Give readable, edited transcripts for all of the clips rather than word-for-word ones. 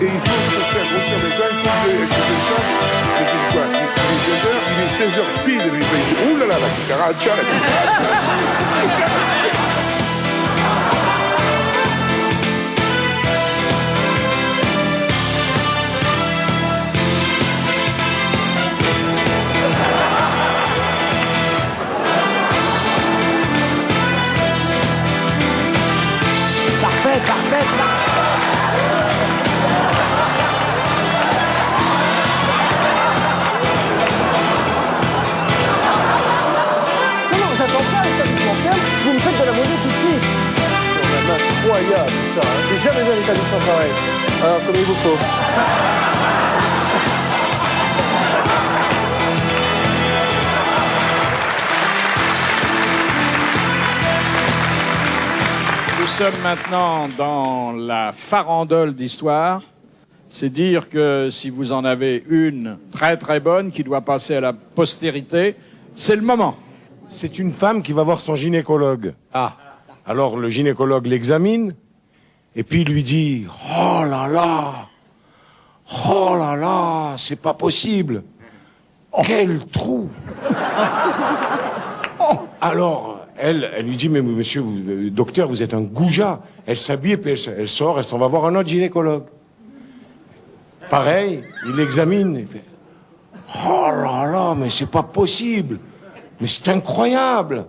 Et il faut se faire grossir les dents, il faut que je descende. Je dis quoi, il est 16h pile, et il dit, ouh là là, la cucaracha, la cucaracha. Parfait, parfait, non, j'attends pas, vous me faites de la monnaie tout de suite. C'est quand même incroyable ça, hein. J'ai jamais vu un établissement pareil. Alors, comme il vous faut. Nous sommes maintenant dans la farandole d'histoire. C'est dire que si vous en avez une très très bonne qui doit passer à la postérité, c'est le moment. C'est une femme qui va voir son gynécologue. Ah. Alors le gynécologue l'examine et puis il lui dit « Oh là là, c'est pas possible. Quel trou !» Alors elle lui dit « Mais monsieur, docteur, vous êtes un goujat. » Elle s'habille et puis elle sort, elle s'en va voir un autre gynécologue. Pareil, il l'examine, il fait « Oh là là, mais c'est pas possible. Mais c'est incroyable !»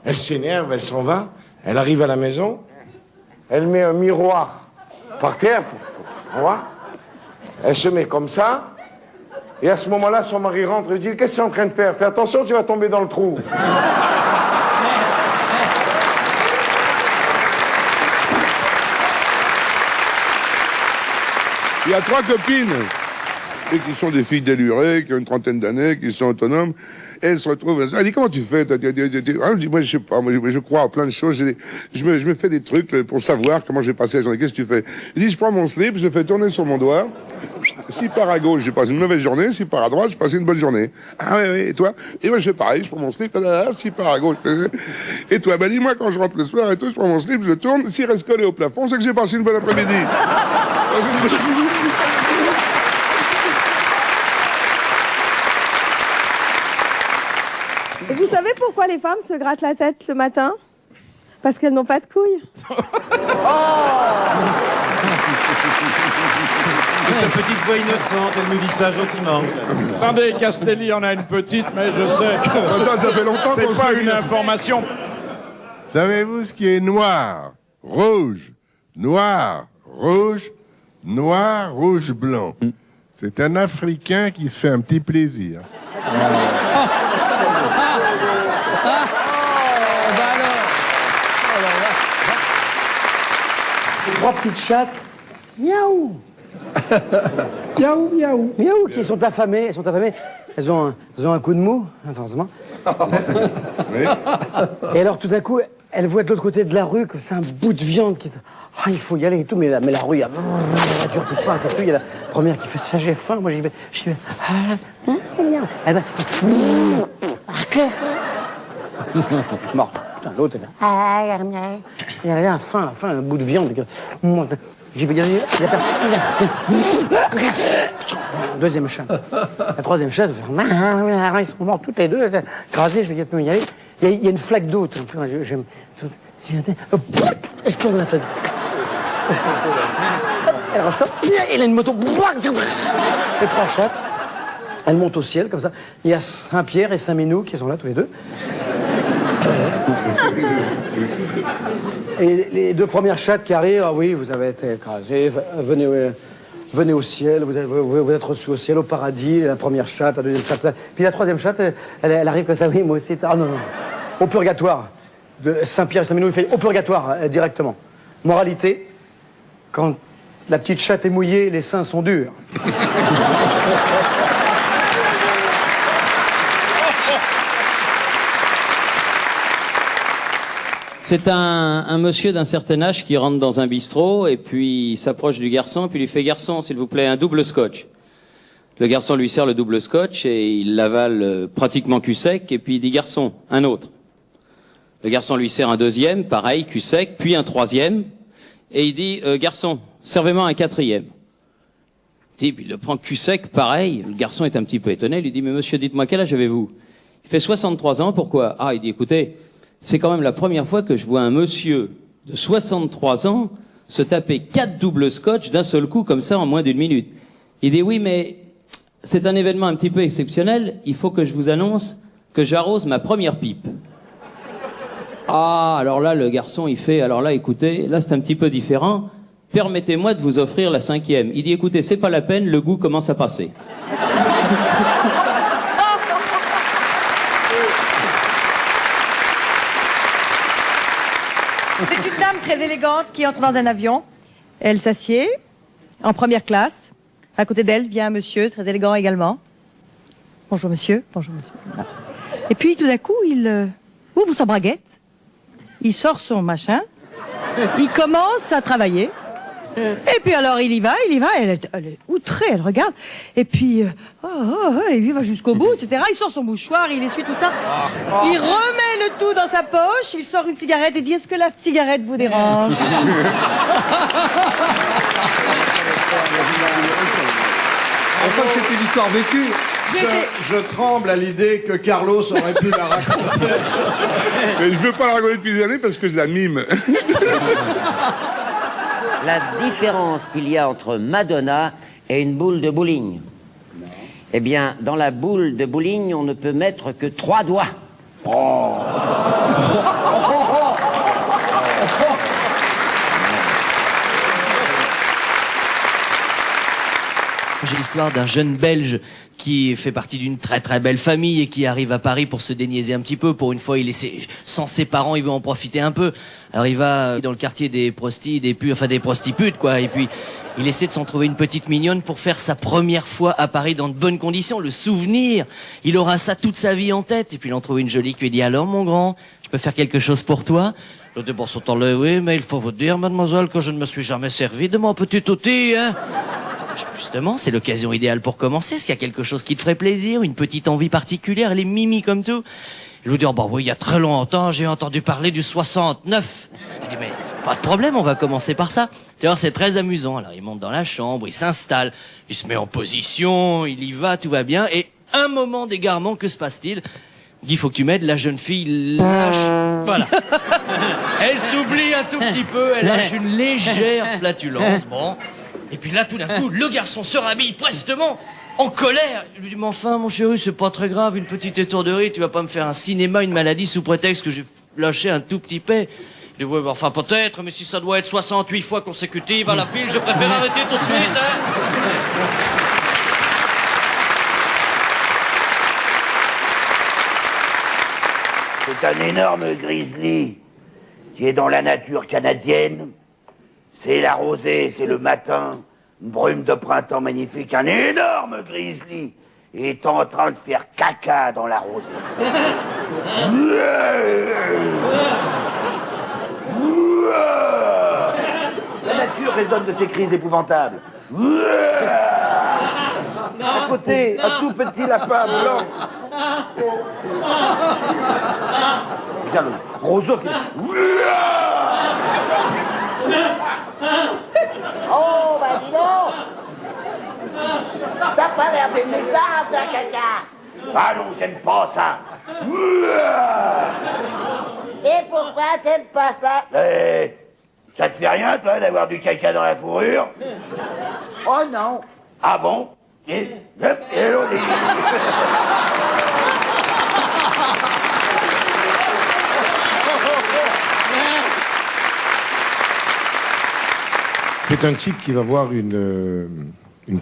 Elle s'énerve, elle s'en va, elle arrive à la maison, elle met un miroir par terre, pour voir. Elle se met comme ça, et à ce moment-là, son mari rentre et dit « Qu'est-ce que tu es en train de faire? Fais attention, tu vas tomber dans le trou. » Il y a 3 copines, et qui sont des filles délurées, qui ont une trentaine d'années, qui sont autonomes. Et elles se retrouvent. Elle dit, comment tu fais? Je dis, moi, je sais pas. Moi, je crois à plein de choses. Je me fais des trucs pour savoir comment je vais passer la journée. Qu'est-ce que tu fais? Il dit, je prends mon slip, je le fais tourner sur mon doigt. Si part à gauche, j'ai passé une mauvaise journée. Si part à droite, j'ai passé une bonne journée. Ah oui, et toi? Et moi, je fais pareil. Je prends mon slip. Si part à gauche. Et toi? Ben, dis-moi, quand je rentre le soir et tout, je prends mon slip, je le tourne. S'il reste collé au plafond, c'est que j'ai passé une bonne après-midi. Vous savez pourquoi les femmes se grattent la tête le matin? Parce qu'elles n'ont pas de couilles. Sa petite voix innocente, elle nous dit ça gentiment. Attendez, Castelli en a une petite, mais je sais que Ça fait longtemps c'est qu'on pas sait. une information. Savez-vous ce qui est noir, rouge, noir, rouge, noir, rouge, blanc? C'est un Africain qui se fait un petit plaisir. Ces 3 petites chattes, miaou. Miaou, miaou. Miaou, qui sont affamées, elles sont affamées. Elles ont un coup de mou, hein, forcément. Et alors, tout d'un coup, elles voient de l'autre côté de la rue que c'est un bout de viande qui... Ah, il faut y aller et tout, mais la rue, il y a la voiture qui passe et tout. Il y a la première qui fait ça, j'ai faim. Moi, j'y vais. Elle va... Mort. Putain, l'autre, elle fait... Il y a la faim, un bout de viande. J'y vais gagner. Deuxième chat. La troisième chatte, ils sont morts toutes les deux. Crasés, je vais pas y aller. Il y a une flaque d'eau. Je plonge dans la flaque. Elle ressort. Elle a une moto. Les 3 chattes. Elles montent au ciel, comme ça. Il y a Saint-Pierre et Saint-Minou qui sont là, tous les deux. Et les 2 premières chattes qui arrivent, ah oui, vous avez été écrasés, venez au ciel, vous êtes reçus au ciel, au paradis, la première chatte, la deuxième chatte. Puis la troisième chatte, elle arrive comme ça, oui, moi aussi. Ah non, non. Au purgatoire. De Saint-Pierre et Saint-Minou, il fait au purgatoire, directement. Moralité, quand la petite chatte est mouillée, les seins sont durs. C'est un monsieur d'un certain âge qui rentre dans un bistrot et puis il s'approche du garçon et puis il lui fait « Garçon, s'il vous plaît, un double scotch ». Le garçon lui sert le double scotch et il l'avale pratiquement cul sec et puis il dit « Garçon, un autre ». Le garçon lui sert un deuxième, pareil, cul sec, puis un troisième et il dit « Garçon, servez-moi un quatrième ». Type, il le prend cul sec, pareil. Le garçon est un petit peu étonné. Il lui dit, mais monsieur, dites-moi, quel âge avez-vous? Il fait 63 ans, pourquoi? Ah, il dit, écoutez, c'est quand même la première fois que je vois un monsieur de 63 ans se taper 4 doubles scotch d'un seul coup, comme ça, en moins d'1 minute. Il dit, oui, mais c'est un événement un petit peu exceptionnel. Il faut que je vous annonce que j'arrose ma première pipe. Ah, alors là, le garçon, il fait, alors là, écoutez, là, c'est un petit peu différent. Permettez-moi de vous offrir la 5e. Il dit, écoutez, c'est pas la peine, le goût commence à passer. C'est une dame très élégante qui entre dans un avion. Elle s'assied en première classe. À côté d'elle vient un monsieur très élégant également. Bonjour monsieur. Bonjour monsieur. Et puis tout d'un coup, il ouvre sa braguette. Il sort son machin. Il commence à travailler. Et puis alors il y va, elle est outrée, elle regarde, et puis il y va jusqu'au bout, etc. Il sort son mouchoir, il essuie tout ça, il remet le tout dans sa poche, il sort une cigarette et dit, est-ce que la cigarette vous dérange? On sent que c'est une histoire vécue. Je tremble à l'idée que Carlos aurait pu la raconter. Mais je veux pas la raconter depuis des années parce que je la mime. La différence qu'il y a entre Madonna et une boule de bowling. Eh bien, dans la boule de bowling, on ne peut mettre que 3 doigts. J'ai l'histoire d'un jeune Belge qui fait partie d'une très très belle famille et qui arrive à Paris pour se déniaiser un petit peu. Pour une fois, il est sans ses parents, il veut en profiter un peu. Alors il va dans le quartier des des prostitutes, quoi. Et puis il essaie de s'en trouver une petite mignonne pour faire sa première fois à Paris dans de bonnes conditions. Le souvenir, il aura ça toute sa vie en tête. Et puis il en trouve une jolie qui lui dit, alors mon grand, je peux faire quelque chose pour toi? L'autre pour son temps-là, oui, mais il faut vous dire, mademoiselle, que je ne me suis jamais servi de mon petit outil, hein. Justement, c'est l'occasion idéale pour commencer. Est-ce qu'il y a quelque chose qui te ferait plaisir, une petite envie particulière? Elle est mimi comme tout. Il lui dit, oh bah oui, il y a très longtemps, j'ai entendu parler du 69. Il dit, mais pas de problème, on va commencer par ça. Tu vois, c'est très amusant. Alors il monte dans la chambre, il s'installe, il se met en position, il y va, tout va bien. Et un moment d'égarement, que se passe-t-il? Il dit, faut que tu m'aides, la jeune fille lâche. Voilà. Elle s'oublie un tout petit peu, elle lâche une légère flatulence. Bon. Et puis là, tout d'un coup, le garçon se rhabille prestement, en colère. Il lui dit, mais enfin, mon chéri, c'est pas très grave, une petite étourderie, tu vas pas me faire un cinéma, une maladie, sous prétexte que j'ai lâché un tout petit paix. Il dit, ouais, bah, enfin, peut-être, mais si ça doit être 68 fois consécutives à la file, je préfère arrêter tout de suite, hein. C'est un énorme grizzly qui est dans la nature canadienne. C'est la rosée, c'est le matin, une brume de printemps magnifique, un énorme grizzly est en train de faire caca dans la rosée. La nature résonne de ces cris épouvantables. À côté, un tout petit lapin blanc. Regarde le gros ours qui... Oh, bah dis donc! T'as pas l'air d'aimer ça, faire caca! Ah non, j'aime pas ça! Et pourquoi t'aimes pas ça? Ça te fait rien, toi, d'avoir du caca dans la fourrure? Oh non! Ah bon? Et hop, et l'autre... C'est un type qui va voir une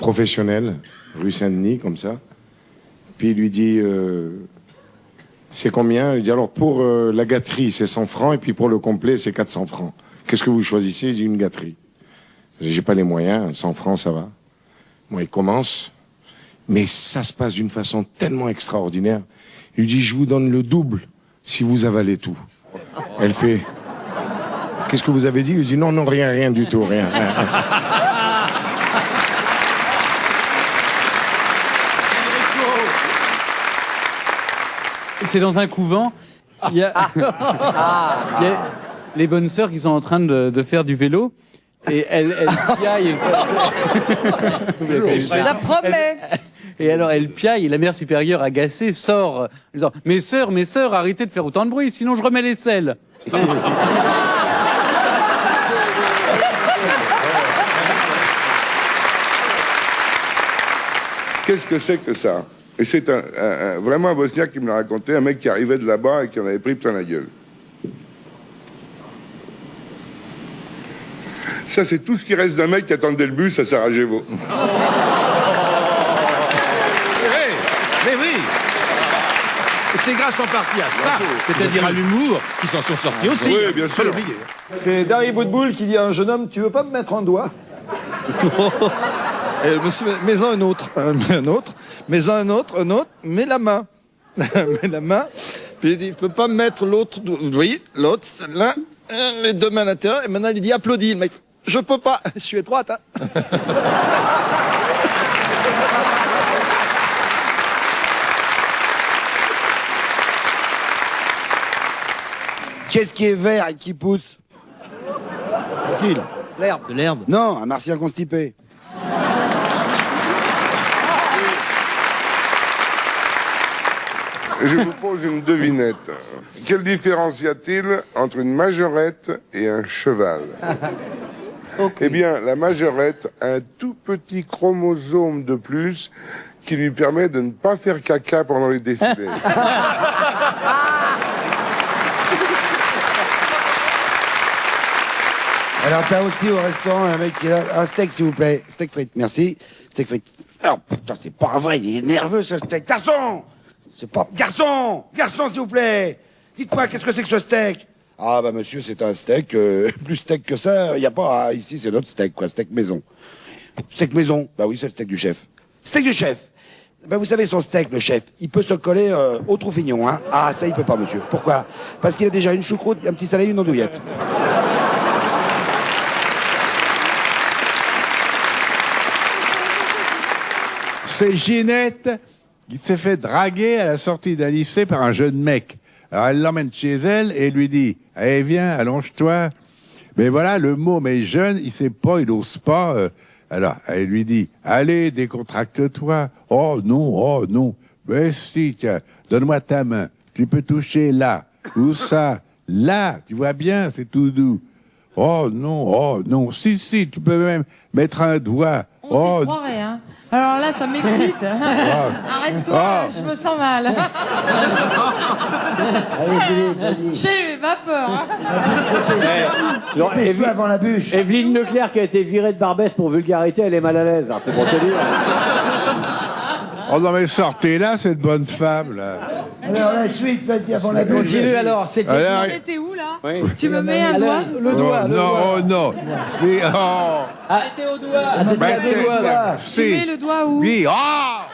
professionnelle, rue Saint-Denis, comme ça. Puis il lui dit, c'est combien? Il dit, alors pour la gâterie, c'est 100 francs, et puis pour le complet, c'est 400 francs. Qu'est-ce que vous choisissez? Il dit, une gâterie. J'ai pas les moyens, 100 francs, ça va. Moi, il commence, mais ça se passe d'une façon tellement extraordinaire. Il lui dit, je vous donne le double si vous avalez tout. Elle fait... Qu'est-ce que vous avez dit? Il dit non, rien du tout, rien. C'est dans un couvent. Il y a les bonnes sœurs qui sont en train de faire du vélo. Et elle piaille. Je la promets. Et alors elle piaille et la mère supérieure agacée sort en disant mes sœurs, arrêtez de faire autant de bruit, sinon je remets les selles. Qu'est-ce que c'est que ça? Et c'est vraiment un Bosniaque qui me l'a raconté, un mec qui arrivait de là-bas et qui en avait pris plein la gueule. Ça, c'est tout ce qui reste d'un mec qui attendait le bus à Sarajevo. Mais oui. C'est grâce en partie à ça, c'est-à-dire à l'humour, qu'ils s'en sont sortis aussi. Oui, bien sûr. C'est Dari Boudboul qui dit à un jeune homme, tu veux pas me mettre un doigt? Monsieur, mets un autre, un autre, mets la main. Mets la main. Puis il dit, il peut pas me mettre l'autre, vous voyez, l'autre, celle-là, les deux mains à l'intérieur, et maintenant il dit, applaudis, le mec. Je peux pas, je suis étroite, hein. Qu'est-ce qui est vert et qui pousse? Facile. L'herbe. De l'herbe. Non, un martien constipé. Je vous pose une devinette. Quelle différence y a-t-il entre une majorette et un cheval? Eh bien, la majorette a un tout petit chromosome de plus qui lui permet de ne pas faire caca pendant les défilés. Alors, t'as aussi au restaurant un mec qui est là. Un steak, s'il vous plaît. Steak frites, merci. Steak frites. Alors, putain, c'est pas vrai, il est nerveux, ce steak. Garçon! C'est pas... Garçon! Garçon, s'il vous plaît! Dites-moi, qu'est-ce que c'est que ce steak? Ah, bah, monsieur, c'est un steak. Plus steak que ça, y a pas... ici, c'est notre steak, quoi. Steak maison. Steak maison? Bah oui, c'est le steak du chef. Steak du chef! Ben, vous savez, son steak, le chef, il peut se coller au Troufignon, hein. Ah, ça, il peut pas, monsieur. Pourquoi? Parce qu'il a déjà une choucroute, un petit salé, une andouillette. C'est Ginette qui s'est fait draguer à la sortie d'un lycée par un jeune mec. Alors elle l'emmène chez elle et lui dit « Allez, viens, allonge-toi ». Mais voilà, le môme est jeune, il sait pas, il ose pas. Alors elle lui dit « Allez, décontracte-toi ». « Oh non, mais si, tiens, donne-moi ta main. Tu peux toucher là, ou ça, là, tu vois bien, c'est tout doux. Oh non, si, tu peux même mettre un doigt. On s'y croirait, hein. Alors là, ça m'excite. Arrête-toi, je me sens mal. Allez, Philippe, vas-y. J'ai vapeur. Hein. Alors, avant la bûche. Evelyne Leclerc qui a été virée de Barbès pour vulgarité, elle est mal à l'aise. C'est pour te dire. Oh non, mais sortez là, cette bonne femme, là. Alors la suite, vas-y, avant la bûche. Continue alors, c'était... T'es où, là? Oui. Tu me mets un doigt? Le doigt, Non. C'est... Oh. T'es au doigt. T'es à deux doigts, là. Tu mets le doigt où? Oui, Ah,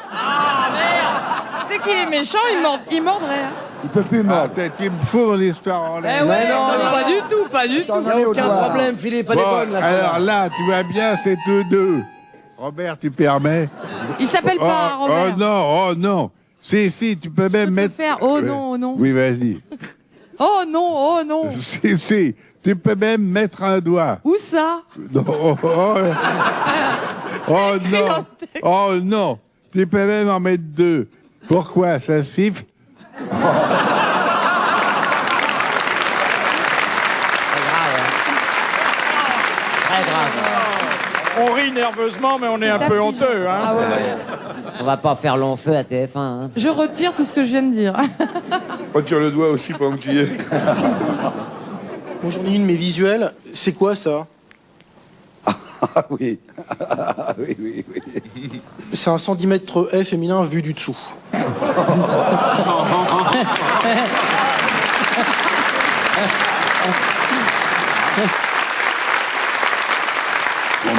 merde. C'est qu'il est méchant, il mordrait. Hein. Il peut plus mordre. Tu me fous mon histoire en l'air. Ouais, non, pas du tout. Aucun problème, Philippe, pas déconne, là. Alors là, tu vois bien, c'est tous deux. Robert, tu permets? Il s'appelle pas Robert. Oh non. Si, tu peux même mettre... faire oh non. Oui, vas-y. Oh non. Si, tu peux même mettre un doigt. Où ça? Non, oh non. Tu peux même en mettre deux. Pourquoi? Ça siffle? Très grave. On rit nerveusement, mais on est un peu honteux. Hein. Ah ouais. On va pas faire long feu à TF1. Hein. Je retire tout ce que je viens de dire. Retire le doigt aussi pendant que tu y es. Moi, j'en ai une, mais visuelle. C'est quoi, ça? Ah oui. oui. C'est un centimètre F féminin vu du dessous.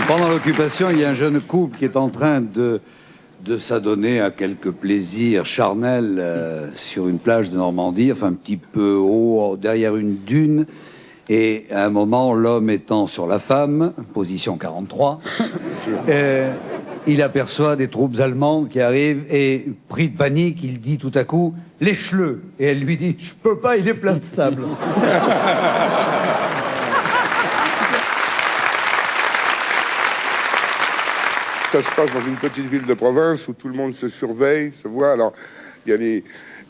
Pendant l'occupation, il y a un jeune couple qui est en train de s'adonner à quelques plaisirs charnels sur une plage de Normandie, enfin un petit peu haut, derrière une dune. Et à un moment, l'homme étant sur la femme, position 43, il aperçoit des troupes allemandes qui arrivent et, pris de panique, il dit tout à coup « Lèche-le !» Et elle lui dit « Je peux pas, il est plein de sable. » Ça se passe dans une petite ville de province où tout le monde se surveille, se voit. Alors, il y a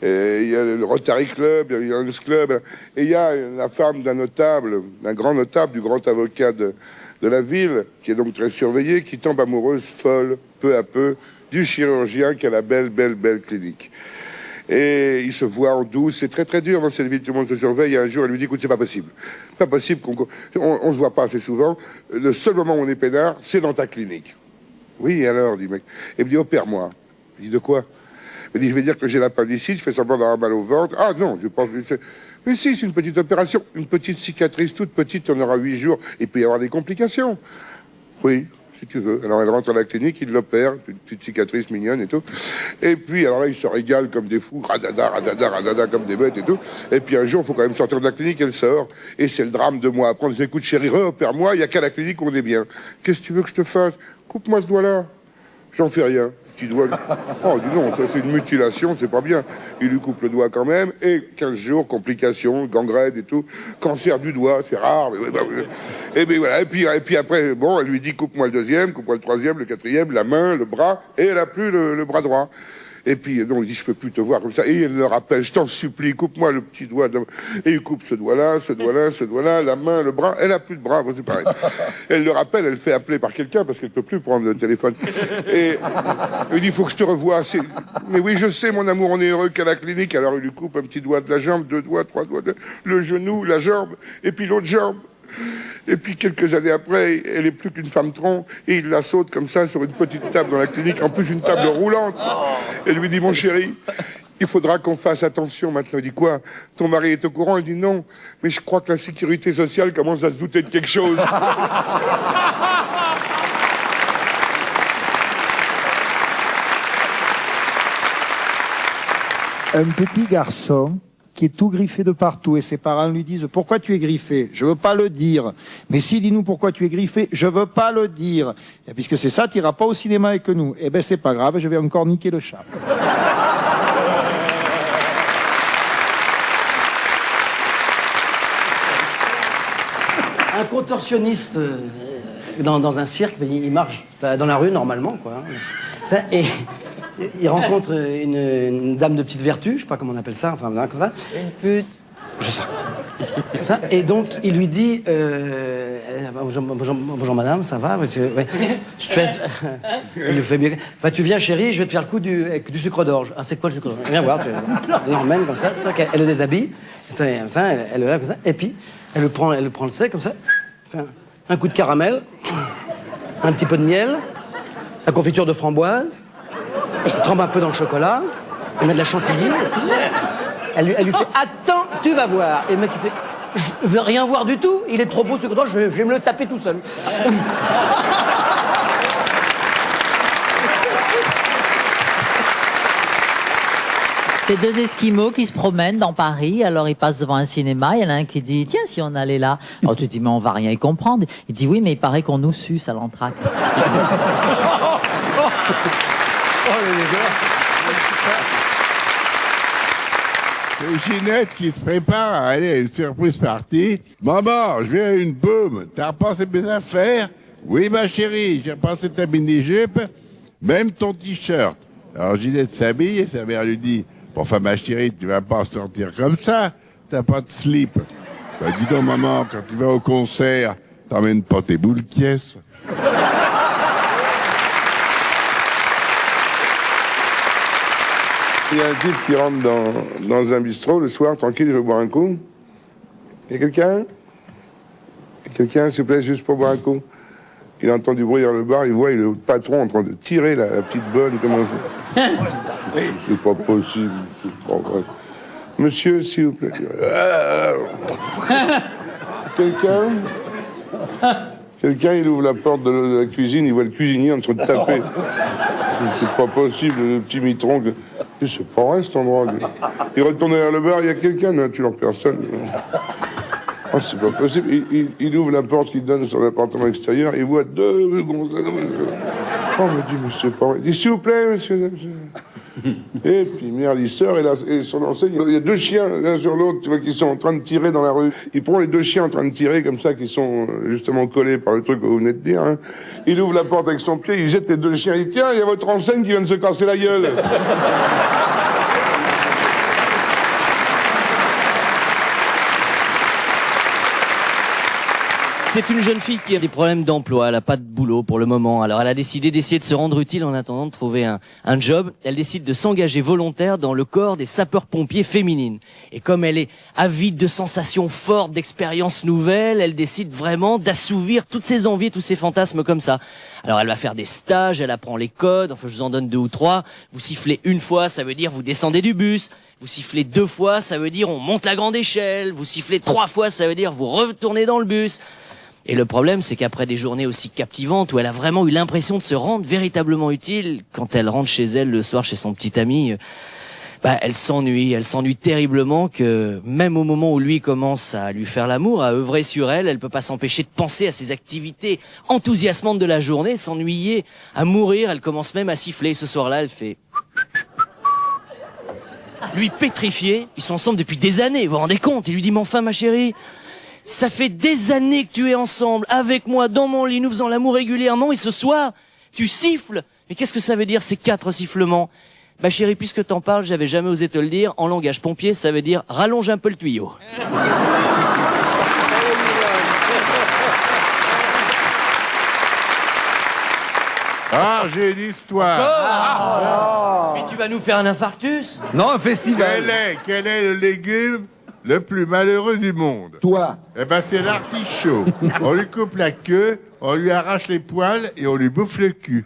le Rotary Club, il y a le Lions Club, et il y a la femme d'un notable, d'un grand notable, du grand avocat de la ville, qui est donc très surveillée, qui tombe amoureuse, folle, peu à peu, du chirurgien qui a la belle clinique. Et il se voit en douce, c'est très très dur dans cette ville, tout le monde se surveille, et un jour elle lui dit, écoute, c'est pas possible on se voit pas assez souvent, le seul moment où on est peinard, c'est dans ta clinique. Oui, alors, dit le mec, et il me dit, opère-moi. Il dit, de quoi? Il me dit, je vais dire que j'ai l'appendicite, je fais semblant d'avoir mal au ventre. Ah non, je pense que mais si, c'est une petite opération, une petite cicatrice toute petite, on aura 8 jours, il peut y avoir des complications. Oui, si tu veux. Alors elle rentre à la clinique, il l'opère, une petite cicatrice mignonne et tout. Et puis, alors là, ils se régalent comme des fous, radada, comme des bêtes et tout. Et puis un jour, il faut quand même sortir de la clinique, elle sort. Et c'est le drame de moi. Après, on dit, écoute chérie, opère-moi, il n'y a qu'à la clinique où on est bien. Qu'est-ce que tu veux que je te fasse? Coupe-moi ce doigt-là. J'en fais rien. Petit doigt. Oh, dis donc, ça c'est une mutilation, c'est pas bien. Il lui coupe le doigt quand même, et 15 jours, complications, gangrène et tout. Cancer du doigt, c'est rare, mais et bien voilà. Et puis après, bon, elle lui dit, coupe-moi le deuxième, coupe-moi le troisième, le quatrième, la main, le bras, et elle a plus le bras droit. Et puis, donc, il dit, je peux plus te voir comme ça. Et elle le rappelle, je t'en supplie, coupe-moi le petit doigt. Et il coupe ce doigt-là, ce doigt-là, la main, le bras. Elle a plus de bras, bon, c'est pareil. Elle le rappelle, elle fait appeler par quelqu'un parce qu'elle peut plus prendre le téléphone. Et il dit, il faut que je te revoie. Mais oui, je sais, mon amour, on est heureux qu'à la clinique. Alors, il lui coupe un petit doigt de la jambe, 2 doigts, 3 doigts, le genou, la jambe, et puis l'autre jambe. Et puis quelques années après, elle est plus qu'une femme tronc et il la saute comme ça sur une petite table dans la clinique, en plus une table roulante. Elle lui dit, mon chéri, il faudra qu'on fasse attention maintenant. Il dit, quoi? Ton mari est au courant? Il dit, non, mais je crois que la sécurité sociale commence à se douter de quelque chose. Un petit garçon qui est tout griffé de partout et ses parents lui disent pourquoi tu es griffé? Je veux pas le dire. Mais si, dis-nous pourquoi tu es griffé? Je veux pas le dire. Et puisque c'est ça, tu iras pas au cinéma avec nous. Eh ben c'est pas grave, je vais encore niquer le chat. Un contorsionniste dans un cirque, il marche dans la rue normalement, quoi. Et il rencontre une dame de petite vertu, je sais pas comment on appelle ça, enfin comme ça. Une pute. Je sais. Comme ça. Et donc il lui dit bonjour madame, ça va? Ouais. Il lui fait bien. Enfin, tu viens chérie, je vais te faire le coup avec du sucre d'orge. Ah, c'est quoi le sucre d'orge? Viens voir. Elle l'emmène comme ça, elle le déshabille, elle le lève comme ça, et puis elle le prend le sec comme ça, fait un coup de caramel, un petit peu de miel, la confiture de framboise. Elle trempe un peu dans le chocolat, elle met de la chantilly, elle lui fait « Attends, tu vas voir !» Et le mec il fait « Je veux rien voir du tout, il est trop beau ce que je vais me le taper tout seul. » C'est 2 Esquimaux qui se promènent dans Paris, alors ils passent devant un cinéma, il y en a un qui dit « Tiens, si on allait là ?» Alors tu dis « Mais on va rien y comprendre. » Il dit « Oui, mais il paraît qu'on nous suce à l'entracte. » C'est Ginette qui se prépare à aller à une surprise party. Maman, je viens à une boum. T'as repassé mes affaires? Oui, ma chérie, j'ai repassé ta mini-jupe, même ton t-shirt. Alors Ginette s'habille et sa mère lui dit, enfin ma chérie, tu vas pas sortir comme ça. T'as pas de slip. Bah dis donc maman, quand tu vas au concert, t'emmènes pas tes boules pièces. Il y a un type qui rentre dans un bistrot le soir, tranquille, il veut boire un coup. Il y a quelqu'un? Quelqu'un, s'il vous plaît, juste pour boire un coup. Il entend du bruit dans le bar, il voit le patron en train de tirer la petite bonne, comment on fait? C'est pas possible, c'est pas vrai. Monsieur, s'il vous plaît. Quelqu'un, il ouvre la porte de la cuisine, il voit le cuisinier en train de taper. C'est pas possible, le petit mitron. C'est pas vrai cet endroit. Il retourne vers le bar, il y a quelqu'un, non, tu n'en personne. Oh, c'est pas possible. Il ouvre la porte qui donne sur l'appartement extérieur, il voit 2 gonzesses. Oh, il me dit, mais c'est pas vrai. Il dit, s'il vous plaît, monsieur. Et puis merde, il sort et son enseigne, il y a deux chiens l'un sur l'autre, tu vois, qui sont en train de tirer dans la rue. Il prend les deux chiens en train de tirer comme ça, qui sont justement collés par le truc que vous venez de dire. Hein. Il ouvre la porte avec son pied, il jette les deux chiens, il dit tiens, il y a votre enseigne qui vient de se casser la gueule. C'est une jeune fille qui a des problèmes d'emploi, elle a pas de boulot pour le moment. Alors elle a décidé d'essayer de se rendre utile en attendant de trouver un job. Elle décide de s'engager volontaire dans le corps des sapeurs-pompiers féminines. Et comme elle est avide de sensations fortes, d'expériences nouvelles, elle décide vraiment d'assouvir toutes ses envies, tous ses fantasmes comme ça. Alors elle va faire des stages, elle apprend les codes, enfin je vous en donne 2 ou 3. Vous sifflez une fois, ça veut dire vous descendez du bus. Vous sifflez 2 fois, ça veut dire on monte la grande échelle. Vous sifflez 3 fois, ça veut dire vous retournez dans le bus. Et le problème, c'est qu'après des journées aussi captivantes où elle a vraiment eu l'impression de se rendre véritablement utile, quand elle rentre chez elle le soir chez son petit ami, elle s'ennuie terriblement, que même au moment où lui commence à lui faire l'amour, à œuvrer sur elle, elle peut pas s'empêcher de penser à ses activités enthousiasmantes de la journée, s'ennuyer, à mourir. Elle commence même à siffler. Ce soir-là, elle fait... Lui pétrifié, ils sont ensemble depuis des années, vous vous rendez compte? Il lui dit, mais enfin ma chérie, ça fait des années que tu es ensemble, avec moi, dans mon lit, nous faisons l'amour régulièrement, et ce soir, tu siffles. Mais qu'est-ce que ça veut dire, ces 4 sifflements? Bah chérie, puisque t'en parles, j'avais jamais osé te le dire, en langage pompier, ça veut dire rallonge un peu le tuyau. Ah, j'ai une histoire. Mais tu vas nous faire un infarctus? Non, un festival. Quel est le légume le plus malheureux du monde? Toi. Eh ben, c'est l'artichaut. On lui coupe la queue, on lui arrache les poils et on lui bouffe le cul.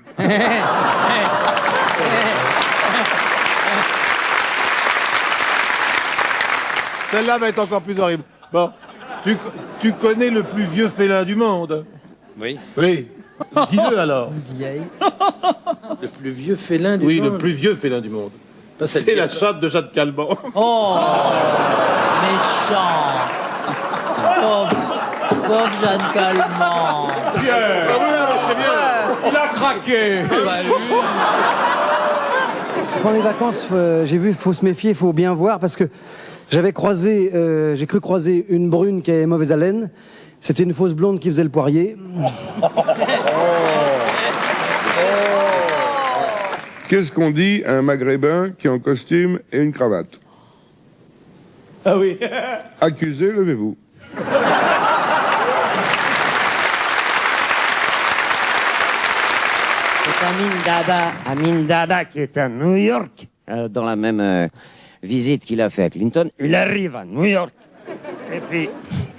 Celle-là va être encore plus horrible. Bon, tu connais le plus vieux félin du monde? Oui. Oui. Dis-le alors. Le plus vieux félin du Oui, monde. le plus vieux félin du monde. C'est la chatte de Jacques Calment. Oh, méchant. Pauvre Jeanne Calment. Pierre. Ah oui, je sais bien. Il a craqué. Pendant les vacances, j'ai vu, faut se méfier, faut bien voir, parce que j'ai cru croiser une brune qui avait mauvaise haleine. C'était une fausse blonde qui faisait le poirier. Qu'est-ce qu'on dit à un maghrébin qui est en costume et une cravate? Ah oui. Accusé, levez-vous. C'est Amin Dada qui est à New York, dans la même visite qu'il a fait à Clinton. Il arrive à New York, et puis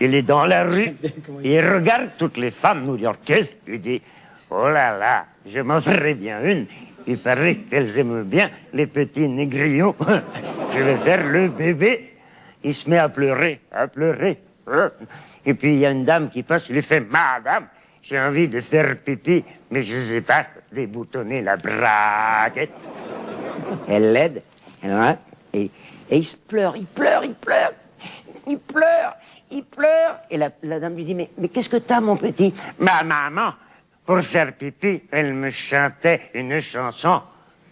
il est dans la rue, il regarde toutes les femmes new-yorkaises, il dit « Oh là là, je m'en ferais bien une. Il paraît qu'elles aiment bien les petits négrillons. Je vais faire le bébé. » Il se met à pleurer, Et puis il y a une dame qui passe, il lui fait « Madame, j'ai envie de faire pipi, mais je ne sais pas déboutonner la braguette. » Elle l'aide, et il se pleure, il pleure. Et la dame lui dit, mais qu'est-ce que t'as, mon petit? Ma maman, pour faire pipi, elle me chantait une chanson.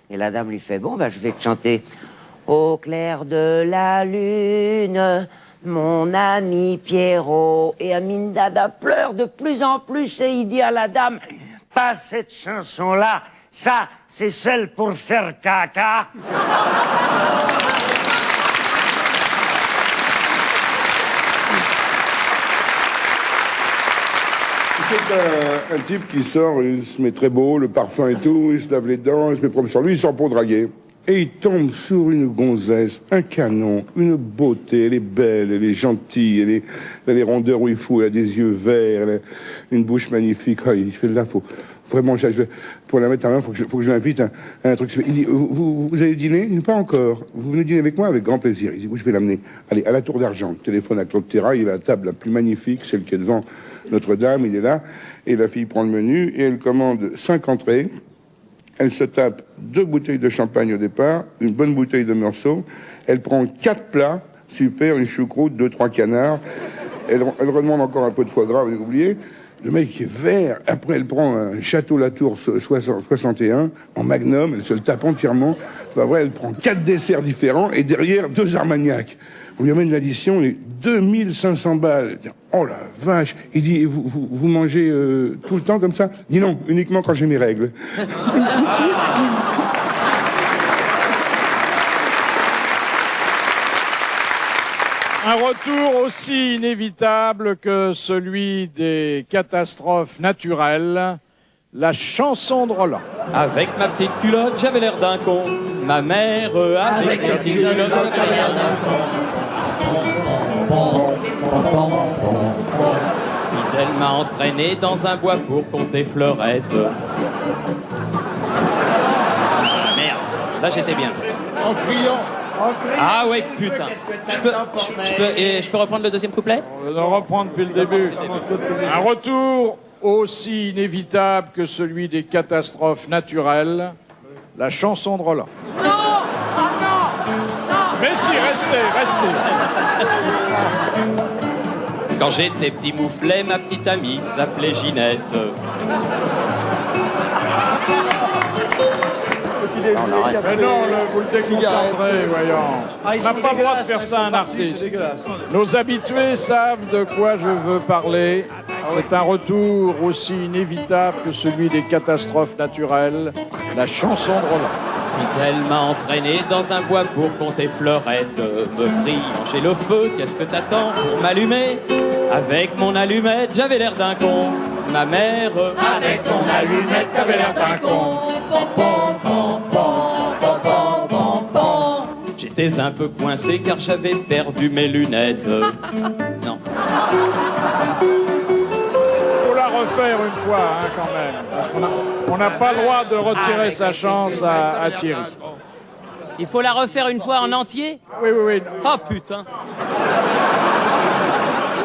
Et la dame lui fait, bon, je vais te chanter. Au clair de la lune, mon ami Pierrot. Et Amin Dada pleure de plus en plus et il dit à la dame, pas cette chanson-là, ça, c'est celle pour faire caca. C'est un type qui sort, il se met très beau, le parfum et tout, il se lave les dents, il se met propre sur lui, il sort pour draguer. Et il tombe sur une gonzesse, un canon, une beauté, elle est belle, elle est gentille, elle a les rondeurs où il faut, elle a des yeux verts, elle a une bouche magnifique. Ah, il fait de là, vraiment, pour la mettre à main, faut que je l'invite à un truc. Il dit, vous allez dîner? Pas encore. Vous venez dîner avec moi? Avec grand plaisir. Il dit, oui, je vais l'amener. Allez, à la Tour d'Argent. Téléphone à Claude Terrail, il a la table la plus magnifique, celle qui est devant Notre-Dame, il est là. Et la fille prend le menu et elle commande 5 entrées. Elle se tape 2 bouteilles de champagne au départ, une bonne bouteille de Meursault. Elle prend 4 plats, super, une choucroute, 2-3 canards. Elle redemande encore un peu de foie gras, vous avez oublié. Le mec est vert. Après, elle prend un Château Latour 61 en magnum. Elle se le tape entièrement. Après, elle prend 4 desserts différents et derrière 2 Armagnac. On lui amène l'addition, les 2500 balles. Oh la vache. Il dit, vous mangez tout le temps comme ça? Il dit non, uniquement quand j'ai mes règles. Un retour aussi inévitable que celui des catastrophes naturelles, la chanson de Roland. Avec ma petite culotte, j'avais l'air d'un con. Ma mère, avec ma petite culotte, j'avais l'air d'un con. Puis elle m'a entraîné dans un bois pour compter fleurettes. Ah, merde, là j'étais bien. En criant. Ah ouais, putain. Je peux reprendre le deuxième couplet? On va reprendre depuis le début. Un retour aussi inévitable que celui des catastrophes naturelles, la chanson de Roland. Non! Mais si, restez. Quand j'étais petit mouflet, ma petite amie s'appelait Ginette. Mais non, vous le déconcentrez, voyons. On n'a pas le droit de faire ça à un artiste. Nos habitués savent de quoi je veux parler. C'est un retour aussi inévitable que celui des catastrophes naturelles, la chanson de Roland. Puis elle m'a entraîné dans un bois pour compter fleurettes, me criant j'ai le feu, qu'est-ce que t'attends pour m'allumer? Avec mon allumette, j'avais l'air d'un con. Ma mère, avec ton allumette, t'avais l'air d'un con. J'étais un peu coincé car j'avais perdu mes lunettes. Non. Faut la refaire une fois, hein, quand même. Parce qu'on n'a pas le droit de retirer sa chance à Thierry. Il faut la refaire une fois en entier? Oui. Oh putain.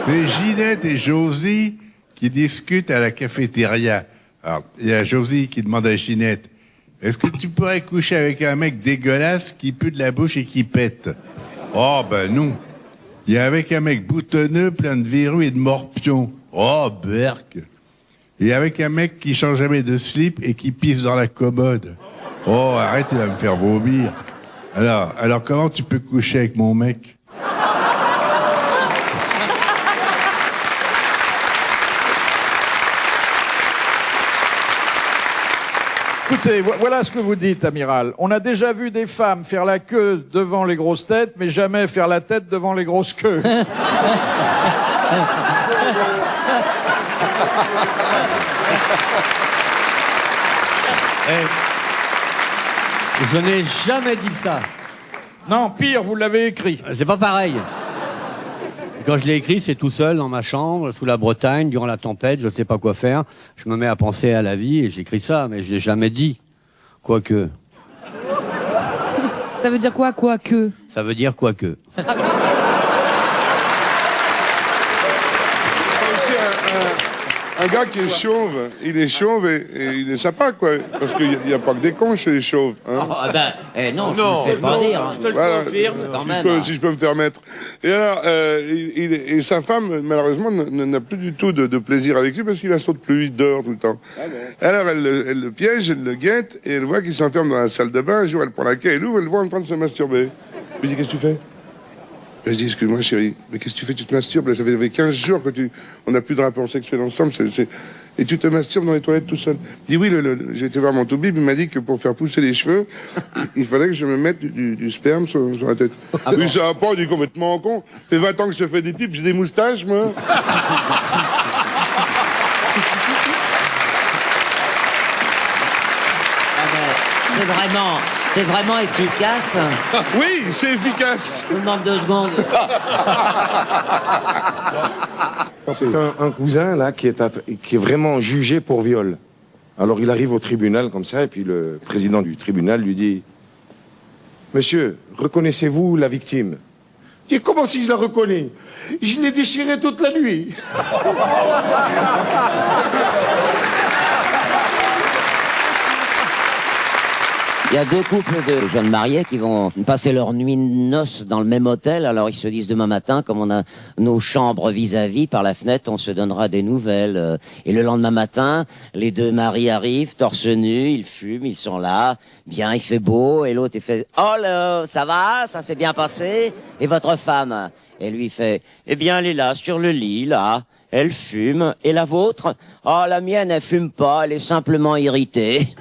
C'est Ginette et Josie qui discutent à la cafétéria. Alors, il y a Josie qui demande à Ginette, est-ce que tu pourrais coucher avec un mec dégueulasse qui pue de la bouche et qui pète? Oh, ben non. Il y a avec un mec boutonneux, plein de verrues et de morpions. Oh, berk. Et avec un mec qui change jamais de slip et qui pisse dans la commode. Oh, arrête, il va me faire vomir. Alors comment tu peux coucher avec mon mec? Écoutez, voilà ce que vous dites, amiral. On a déjà vu des femmes faire la queue devant les grosses têtes, mais jamais faire la tête devant les grosses queues. Je n'ai jamais dit ça. Non, pire, vous l'avez écrit. C'est pas pareil. Quand je l'ai écrit, c'est tout seul dans ma chambre, sous la Bretagne, durant la tempête, je sais pas quoi faire. Je me mets à penser à la vie et j'écris ça, mais je l'ai jamais dit. Quoique. Ça veut dire quoi, quoique? Ça veut dire quoique. Un gars qui est chauve, il est chauve et il est sympa, quoi. Parce qu'il n'y a pas que des cons chez les chauves. Hein. Oh, non, je ne fais pas dire. Je te le confirme. Quand même. Si je peux me permettre. Et alors, et sa femme, malheureusement, n'a plus du tout de plaisir avec lui parce qu'il la saute plus, il dort tout le temps. Ah bon. Alors, elle le piège, elle le guette et elle voit qu'il s'enferme dans la salle de bain. Un jour, elle prend la clé, elle ouvre, elle le voit en train de se masturber. Je lui dis, qu'est-ce que tu fais? Je dis, excuse-moi chérie, mais qu'est-ce que tu fais? Tu te masturbes, là, ça fait 15 jours que on n'a plus de rapport sexuel ensemble, et tu te masturbes dans les toilettes tout seul. Je dis oui, j'ai été voir mon toubib, il m'a dit que pour faire pousser les cheveux, il fallait que je me mette du sperme sur la tête. Ah oui, ça va pas, on est complètement con. Ça fait 20 ans que je fais des pipes, j'ai des moustaches, moi. C'est vraiment efficace. Oui, c'est efficace. Je vous demande 2 secondes. C'est un cousin là qui est vraiment jugé pour viol. Alors il arrive au tribunal comme ça et puis le président du tribunal lui dit « Monsieur, reconnaissez-vous la victime ?» Il dit « Comment si je la reconnais? Je l'ai déchirée toute la nuit. » Il y a deux couples de jeunes mariés qui vont passer leur nuit de noces dans le même hôtel. Alors ils se disent demain matin, comme on a nos chambres vis-à-vis par la fenêtre, on se donnera des nouvelles. Et le lendemain matin, les deux maris arrivent, torse nu, ils fument, ils sont là. Bien, il fait beau. Et l'autre, il fait « Oh là, ça va? Ça s'est bien passé? Et votre femme ?» Et lui, il fait « Eh bien, elle est là, sur le lit, là. Elle fume. Et la vôtre? Oh, la mienne, elle fume pas, elle est simplement irritée. »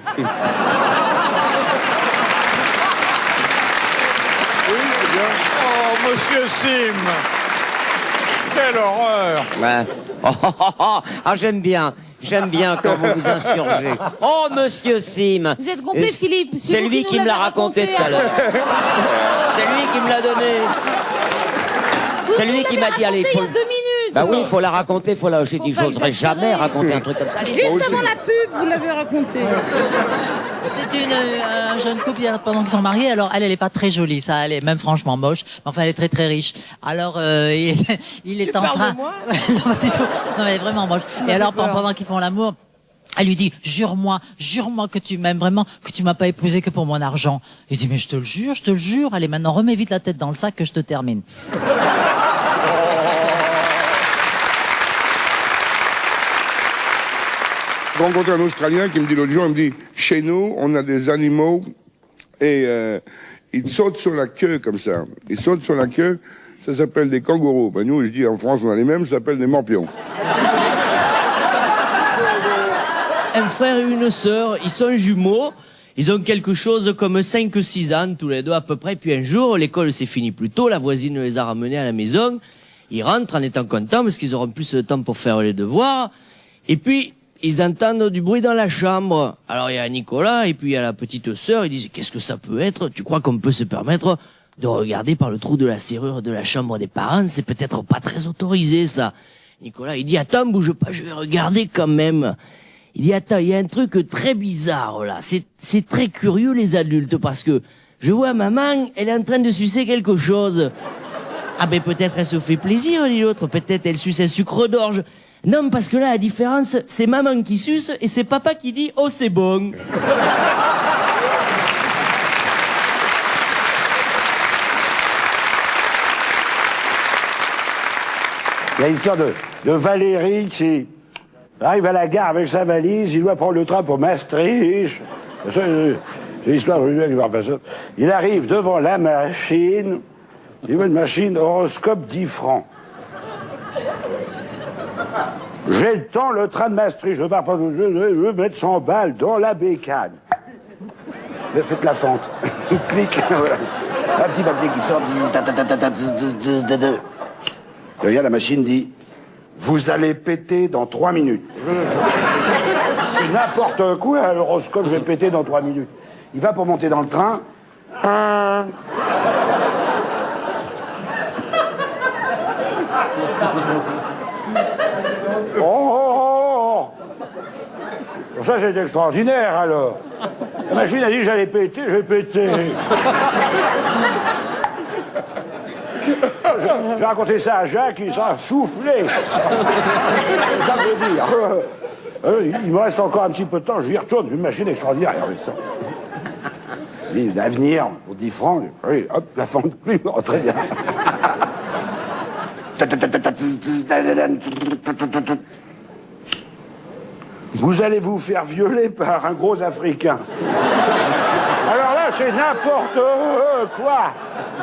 Oh, monsieur Sim. Quelle horreur. Ouais. Oh, oh, oh, oh. Ah, j'aime bien quand vous vous insurgez. Oh, monsieur Sim. Vous êtes complet, Philippe. C'est lui qui me l'a raconté tout à l'heure. C'est lui qui me l'a donné. C'est lui qui m'a dit, allez, il y a 2 minutes. Bah oui, il faut la raconter, j'ai dit, j'oserais jamais raconter un truc comme ça. Juste avant la pub, vous l'avez raconté. C'est un jeune couple pendant qu'ils sont mariés. Alors elle est pas très jolie, ça. Elle est même franchement moche. Mais enfin, elle est très très riche. Alors il est en train. De moi non, pas du tout. Non, elle est vraiment moche. Et alors pendant qu'ils font l'amour, elle lui dit, jure-moi que tu m'aimes vraiment, que tu m'as pas épousé que pour mon argent. Il dit, mais je te le jure. Allez, maintenant remets vite la tête dans le sac que je te termine. J'ai rencontré un Australien qui me dit l'autre jour, il me dit, chez nous, on a des animaux et ils sautent sur la queue comme ça. Ils sautent sur la queue, ça s'appelle des kangourous. Ben nous, je dis, en France, on a les mêmes, ça s'appelle des morpions. Un frère et une sœur, ils sont jumeaux. Ils ont quelque chose comme 5-6 ans, tous les deux à peu près. Puis un jour, l'école s'est finie plus tôt, la voisine les a ramenés à la maison. Ils rentrent en étant contents parce qu'ils auront plus de temps pour faire les devoirs. Et puis, ils entendent du bruit dans la chambre. Alors il y a Nicolas et puis il y a la petite sœur. Ils disent, qu'est-ce que ça peut être? Tu crois qu'on peut se permettre de regarder par le trou de la serrure de la chambre des parents? C'est peut-être pas très autorisé, ça. Nicolas, il dit, attends, bouge pas, je vais regarder quand même. Il dit, attends, il y a un truc très bizarre, là. C'est très curieux, les adultes, parce que je vois maman, elle est en train de sucer quelque chose. Ah ben, peut-être elle se fait plaisir, dit l'autre. Peut-être elle suce un sucre d'orge. Non, parce que là, la différence, c'est maman qui suce et c'est papa qui dit « Oh, c'est bon ». Il y a l'histoire de Valérie qui arrive à la gare avec sa valise, il doit prendre le train pour Maastricht. C'est l'histoire de qui va passer. Il arrive devant la machine, il veut une machine horoscope 10 francs. J'ai le temps, le train de Maastricht, je pars pas, je veux mettre 100 balles dans la bécane. Mais faites la fente. Clic, voilà. Un petit papier qui sort. Regarde, la machine dit, vous allez péter dans 3 minutes. C'est n'importe quoi, l'horoscope, je vais péter dans 3 minutes. Il va pour monter dans le train. Oh. Pour ça, c'est extraordinaire, alors. La machine a dit, j'allais péter, j'ai pété. J'ai raconté ça à Jacques, il s'en a soufflé. C'est ça que je veux dire. Il me reste encore un petit peu de temps, je y retourne, une machine extraordinaire. Regardez ça. L'avenir, pour 10 francs, oui, hop, la fente plus, oh, très bien. Vous allez vous faire violer par un gros Africain. Alors là, c'est n'importe quoi.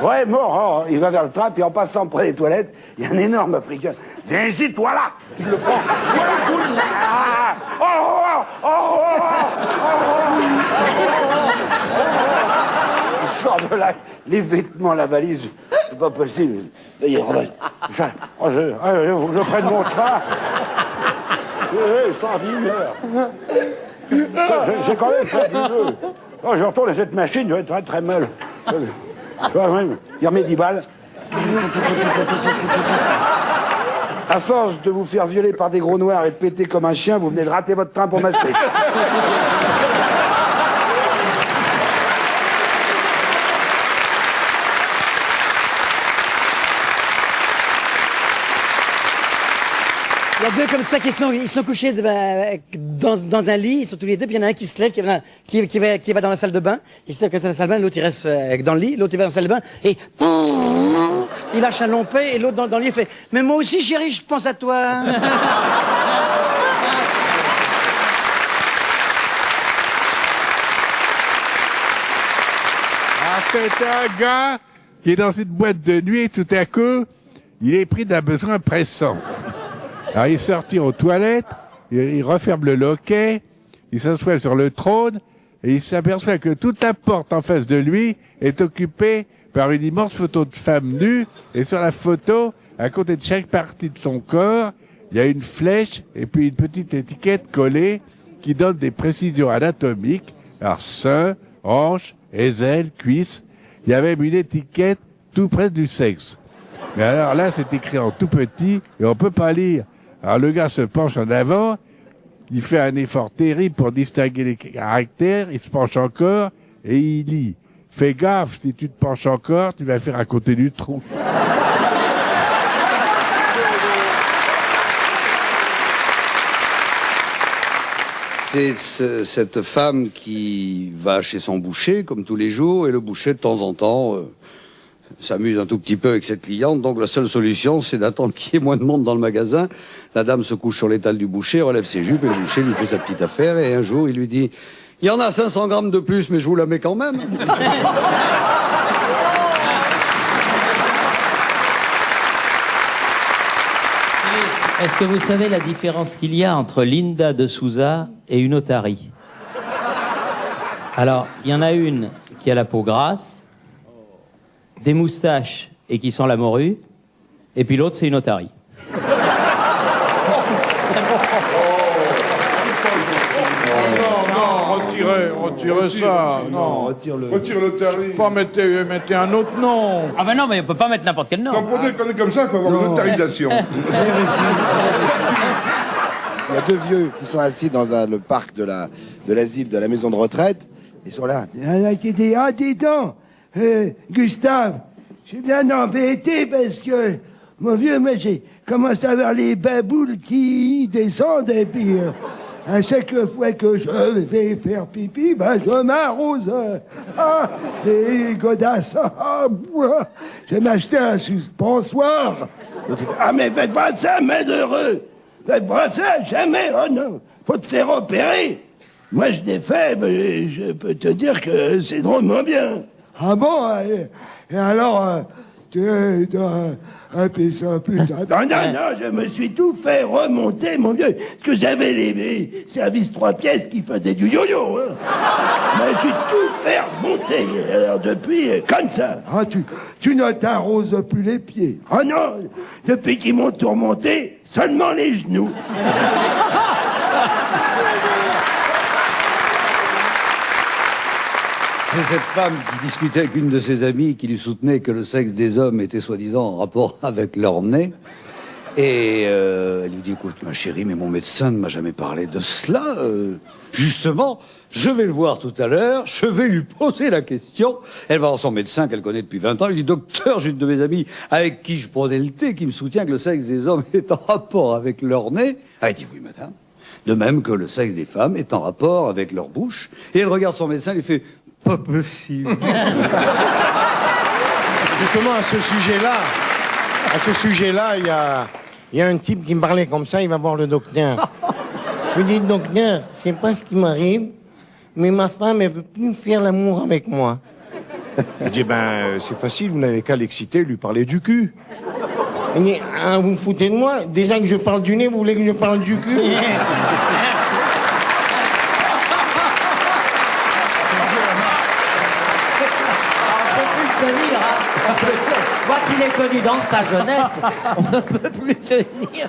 Vraiment, il va vers le train, puis en passant près des toilettes, il y a un énorme Africain. Viens ici, toi là. Il le prend. Il sort de là, les vêtements, la valise. C'est pas possible. Il faut que je prenne mon train. C'est quand même fabuleux. Oh, je retourne à cette machine, je vais être très très mal. Il remet 10 balles. À force de vous faire violer par des gros noirs et de péter comme un chien, vous venez de rater votre train pour Maastricht. Il y a deux comme ça qui sont couchés dans un lit, ils sont tous les deux, puis il y en a un qui se lève, qui va dans la salle de bain, il se lève dans la salle de bain, l'autre il reste dans le lit, l'autre il va dans la salle de bain, et il lâche un long paix, et l'autre dans le lit il fait « Mais moi aussi chérie, je pense à toi !» C'est un gars qui est dans une boîte de nuit et tout à coup, il est pris d'un besoin pressant. Alors il sortit aux toilettes, il referme le loquet, il s'assoit sur le trône et il s'aperçoit que toute la porte en face de lui est occupée par une immense photo de femme nue et sur la photo, à côté de chaque partie de son corps, il y a une flèche et puis une petite étiquette collée qui donne des précisions anatomiques, alors sein, hanche, aisselle, cuisse. Il y a même une étiquette tout près du sexe. Mais alors là, c'est écrit en tout petit et on peut pas lire. Alors le gars se penche en avant, il fait un effort terrible pour distinguer les caractères, il se penche encore et il lit. Fais gaffe, si tu te penches encore, tu vas faire à côté du trou. C'est cette femme qui va chez son boucher, comme tous les jours, et le boucher, de temps en temps, s'amuse un tout petit peu avec cette cliente. Donc la seule solution, c'est d'attendre qu'il y ait moins de monde dans le magasin. La dame se couche sur l'étal du boucher, relève ses jupes, et le boucher lui fait sa petite affaire. Et un jour, il lui dit « Il y en a 500 grammes de plus, mais je vous la mets quand même. » Est-ce que vous savez la différence qu'il y a entre Linda de Souza et une otarie? Alors, il y en a une qui a la peau grasse, des moustaches et qui sent la morue, et puis l'autre, c'est une otarie. Retirez ça. Non, Retire l'otarie. Pas mettez un autre nom. Ah ben non, mais on peut pas mettre n'importe quel nom. Quand on est comme ça, il faut avoir une notarisation. Il y a deux vieux qui sont assis dans le parc de l'asile, de la maison de retraite. Ils sont là. Il y en a qui dit, ah, dis donc, Gustave, je suis bien embêté parce que, mon vieux, moi, j'ai commencé à avoir les baboules qui descendent et puis, à chaque fois que je vais faire pipi, ben, je m'arrose. Les godasses, je vais m'acheter un suspensoire. Ah, mais faites pas ça, malheureux. Faites pas ça, jamais. Oh non, faut te faire opérer. Moi, je l'ai fait, mais je peux te dire que c'est drôlement bien. Ah bon? Et alors, tu dois appeler ça plus tard. Non, je me suis tout fait remonter, mon vieux. Parce que j'avais les services 3 pièces qui faisaient du yo-yo. Hein. Mais je suis tout fait remonter. Alors, depuis, comme ça. Ah, tu ne t'arroses plus les pieds. Ah non, depuis qu'ils m'ont tout remonté, seulement les genoux. C'est cette femme qui discutait avec une de ses amies qui lui soutenait que le sexe des hommes était soi-disant en rapport avec leur nez. Et elle lui dit, écoute ma chérie, mais mon médecin ne m'a jamais parlé de cela. Justement, je vais le voir tout à l'heure, je vais lui poser la question. Elle va voir son médecin qu'elle connaît depuis 20 ans. Elle dit, docteur, j'ai une de mes amies avec qui je prenais le thé qui me soutient que le sexe des hommes est en rapport avec leur nez. Elle dit, oui madame. De même que le sexe des femmes est en rapport avec leur bouche. Et elle regarde son médecin et lui fait, pas possible. Justement, à ce sujet-là, il y a un type qui me parlait comme ça, il va voir le docteur. Je lui dis, docteur, je sais pas ce qui m'arrive, mais ma femme, elle veut plus faire l'amour avec moi. Il dit, c'est facile, vous n'avez qu'à l'exciter, lui parler du cul. Il dit, ah, vous me foutez de moi? Déjà que je parle du nez, vous voulez que je parle du cul? Quoi qu'il ait connu dans sa jeunesse, on ne peut plus tenir.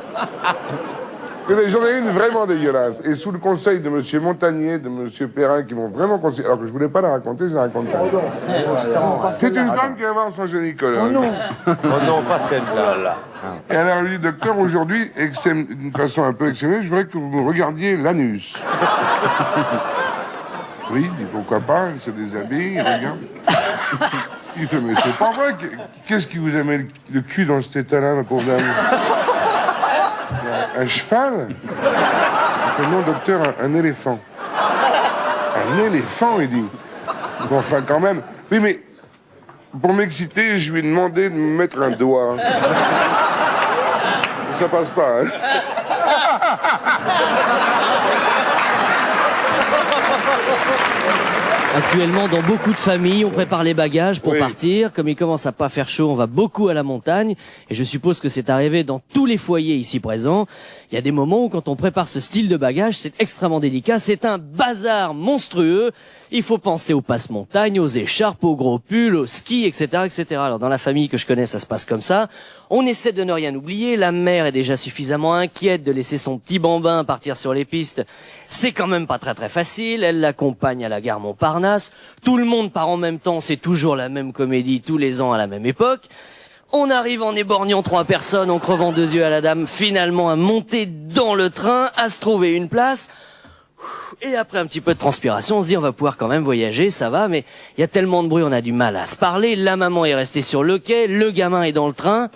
Mais j'en ai une vraiment dégueulasse. Et sous le conseil de M. Montagnier, de M. Perrin, qui m'ont vraiment conseillé, alors que je voulais pas la raconter, je la raconte pas. C'est une femme qui va voir son gynécologue. Oh non. Oh non, pas celle-là. Et alors, elle lui dit, docteur, aujourd'hui, d'une façon un peu extrêmée, je voudrais que vous me regardiez l'anus. Oui, il dit, pourquoi pas, il se déshabille, il regarde. Il fait, mais c'est pas vrai, qu'est-ce qui vous a mis le cul dans cet état-là, ma pauvre dame? Un cheval? Il fait non, docteur, un éléphant. Un éléphant, il dit. Bon, enfin, quand même. Oui, mais pour m'exciter, je lui ai demandé de me mettre un doigt. Ça passe pas, hein. Actuellement, dans beaucoup de familles, on prépare les bagages pour partir. Comme il commence à pas faire chaud, on va beaucoup à la montagne. Et je suppose que c'est arrivé dans tous les foyers ici présents. Il y a des moments où quand on prépare ce style de bagage, c'est extrêmement délicat. C'est un bazar monstrueux. Il faut penser aux passe-montagne, aux écharpes, aux gros pulls, aux skis, etc., etc. Alors dans la famille que je connais, ça se passe comme ça. On essaie de ne rien oublier. La mère est déjà suffisamment inquiète de laisser son petit bambin partir sur les pistes. C'est quand même pas très très facile. Elle l'accompagne à la gare Montparnasse. Tout le monde part en même temps. C'est toujours la même comédie tous les ans à la même époque. On arrive en éborgnant 3 personnes, en crevant 2 yeux à la dame, finalement à monter dans le train, à se trouver une place. Et après un petit peu de transpiration, on se dit on va pouvoir quand même voyager, ça va, mais il y a tellement de bruit, on a du mal à se parler. La maman est restée sur le quai, le gamin est dans le train.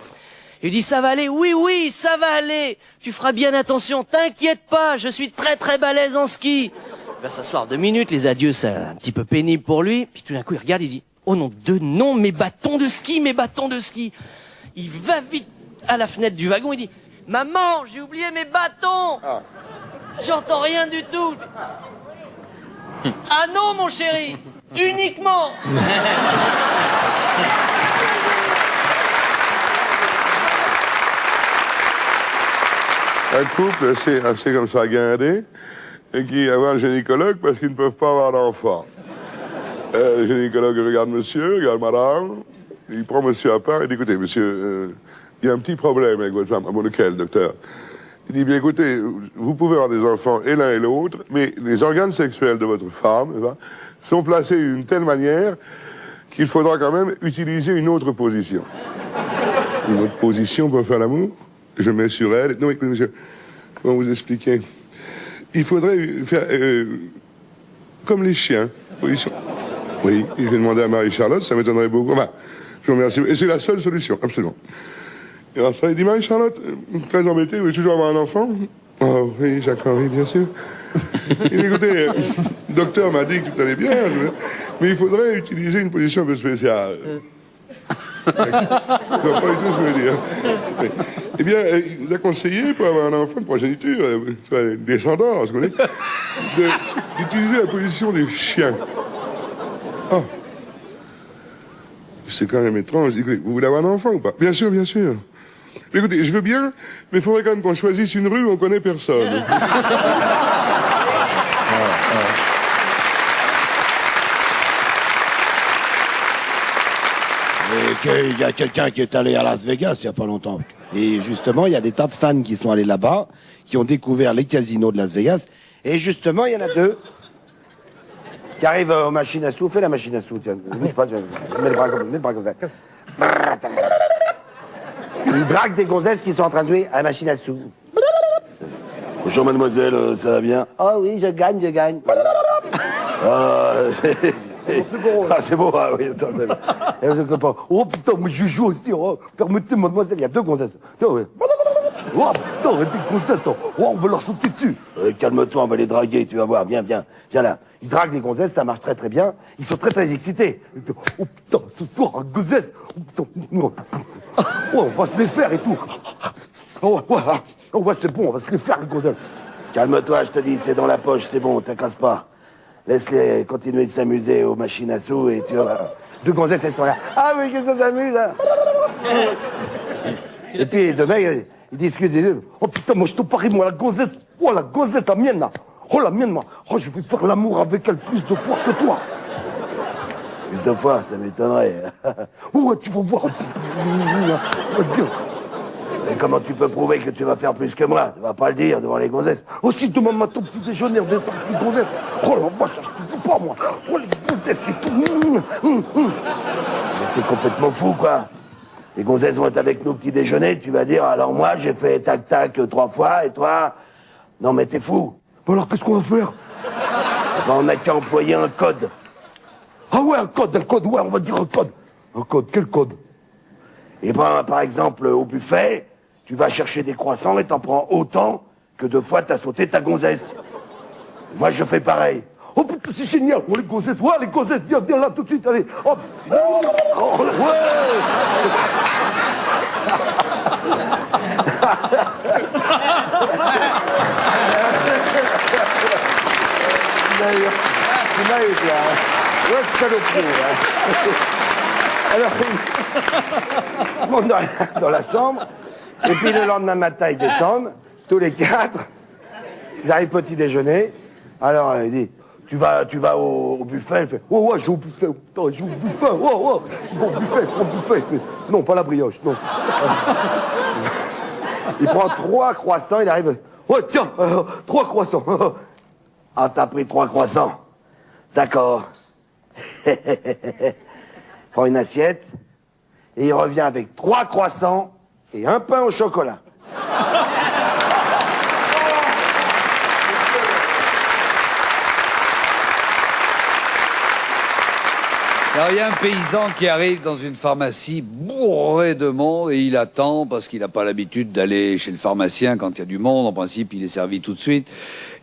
Il dit ça va aller, oui, ça va aller. Tu feras bien attention, t'inquiète pas, je suis très très balèze en ski. Il va s'asseoir 2 minutes, les adieux, c'est un petit peu pénible pour lui. Puis tout d'un coup, il regarde, il dit oh non, non, mes bâtons de ski. Il va vite à la fenêtre du wagon, il dit maman, j'ai oublié mes bâtons. J'entends rien du tout. Ah non, mon chéri, uniquement. Un couple assez comme ça guindé, et qui va voir un gynécologue parce qu'ils ne peuvent pas avoir d'enfant. Le gynécologue regarde monsieur, regarde madame, il prend monsieur à part et dit écoutez, monsieur, il y a un petit problème avec votre femme. Ah bon, lequel, docteur? Il dit bien écoutez, vous pouvez avoir des enfants et l'un et l'autre, mais les organes sexuels de votre femme sont placés d'une telle manière qu'il faudra quand même utiliser une autre position. Une autre position pour faire l'amour? Je mets sur elle. Non, écoutez, monsieur, comment vous expliquer? Il faudrait faire comme les chiens. Position. Oui, je vais demander à Marie-Charlotte, ça m'étonnerait beaucoup. Enfin, je vous remercie. Et c'est la seule solution, absolument. Et alors ça, il dit Marie-Charlotte, très embêtée, vous voulez toujours avoir un enfant? Oh oui, Jacques Henri, bien sûr. Il dit, écoutez, le docteur m'a dit que tout allait bien, mais il faudrait utiliser une position un peu spéciale. Je ne vois pas du tout ce que je veux dire. Eh bien, il nous a conseillé, pour avoir un enfant de progéniture, descendance, vous connaissez, d'utiliser la position des chiens. Oh. C'est quand même étrange. Écoutez, vous voulez avoir un enfant ou pas? Bien sûr, bien sûr. Mais écoutez, je veux bien, mais il faudrait quand même qu'on choisisse une rue où on connaît personne. Et qu'il y a quelqu'un qui est allé à Las Vegas il n'y a pas longtemps. Et justement, il y a des tas de fans qui sont allés là-bas, qui ont découvert les casinos de Las Vegas. Et justement, il y en a 2 qui arrivent aux machines à sous. Fais la machine à sous, tiens. Bouge pas, tu mets le bras comme ça. Ils draguent des gonzesses qui sont en train de jouer à la machine à sous. Bonjour mademoiselle, ça va bien? Oh oui, je gagne. C'est beau, ah oui, attends. Oh putain, mais je joue aussi. Oh, permettez, mademoiselle, il y a 2 gonzesses. Oh putain, des gonzesses. Oh, on va leur sauter dessus. Calme-toi, on va les draguer, tu vas voir. Viens là. Ils draguent les gonzesses, ça marche très très bien. Ils sont très très excités. Oh putain, ce soir, un gonzesse. Oh putain, on va se les faire et tout. Oh ouais, c'est bon, on va se les faire, les gonzesses. Calme-toi, je te dis, c'est dans la poche, c'est bon, t'inquiète pas. Laisse-les continuer de s'amuser aux machines à sous et tu vois. 2 gonzesses, elles sont là. Ah oui, que ça s'amuse, hein. Et puis demain, ils discutent. Ils disent, oh putain, moi je te parie, moi la gonzesse, la mienne là. Oh la mienne, moi. Oh, je vais faire l'amour avec elle plus de fois que toi. Plus de fois, ça m'étonnerait. Oh, tu vas voir. Ça va être bien. Et comment tu peux prouver que tu vas faire plus que moi? Tu vas pas le dire devant les gonzesses. Aussi, demain matin, petit déjeuner, on descend les gonzesses. Oh la vache, je te dis pas, moi. Oh, les gonzesses, c'est tout. Mais t'es complètement fou, quoi. Les gonzesses vont être avec nous au petit déjeuner, tu vas dire, alors moi, j'ai fait tac-tac 3 fois, et toi? Non, mais t'es fou. Alors, qu'est-ce qu'on va faire? Ben, on n'a qu'à employer un code. Ah ouais, un code, ouais, on va dire un code. Un code, quel code? Et ben, par exemple, au buffet, tu vas chercher des croissants et t'en prends autant que 2 fois t'as sauté ta gonzesse. Moi, je fais pareil. Oh, putain, c'est génial. Oh, les gonzesses, viens là tout de suite, allez. Oh, oh ouais. Il m'a aidé, hein. Ouais, saloperie, hein. Alors, ils montent dans la chambre, et puis le lendemain matin, ils descendent, tous les 4. Ils arrivent petit déjeuner. Alors, il dit, tu vas au buffet. Il fait, oh, ouais, je vais au buffet. Oh, putain, je vais au buffet. Oh, oh, il va au buffet, prends le buffet. Il fait, non, pas la brioche, non. Il prend 3 croissants, il arrive, oh, tiens, 3 croissants. Ah, t'as pris 3 croissants. D'accord. Prends une assiette, et il revient avec 3 croissants et un pain au chocolat. Alors, il y a un paysan qui arrive dans une pharmacie bourré de monde et il attend parce qu'il n'a pas l'habitude d'aller chez le pharmacien quand il y a du monde. En principe, il est servi tout de suite.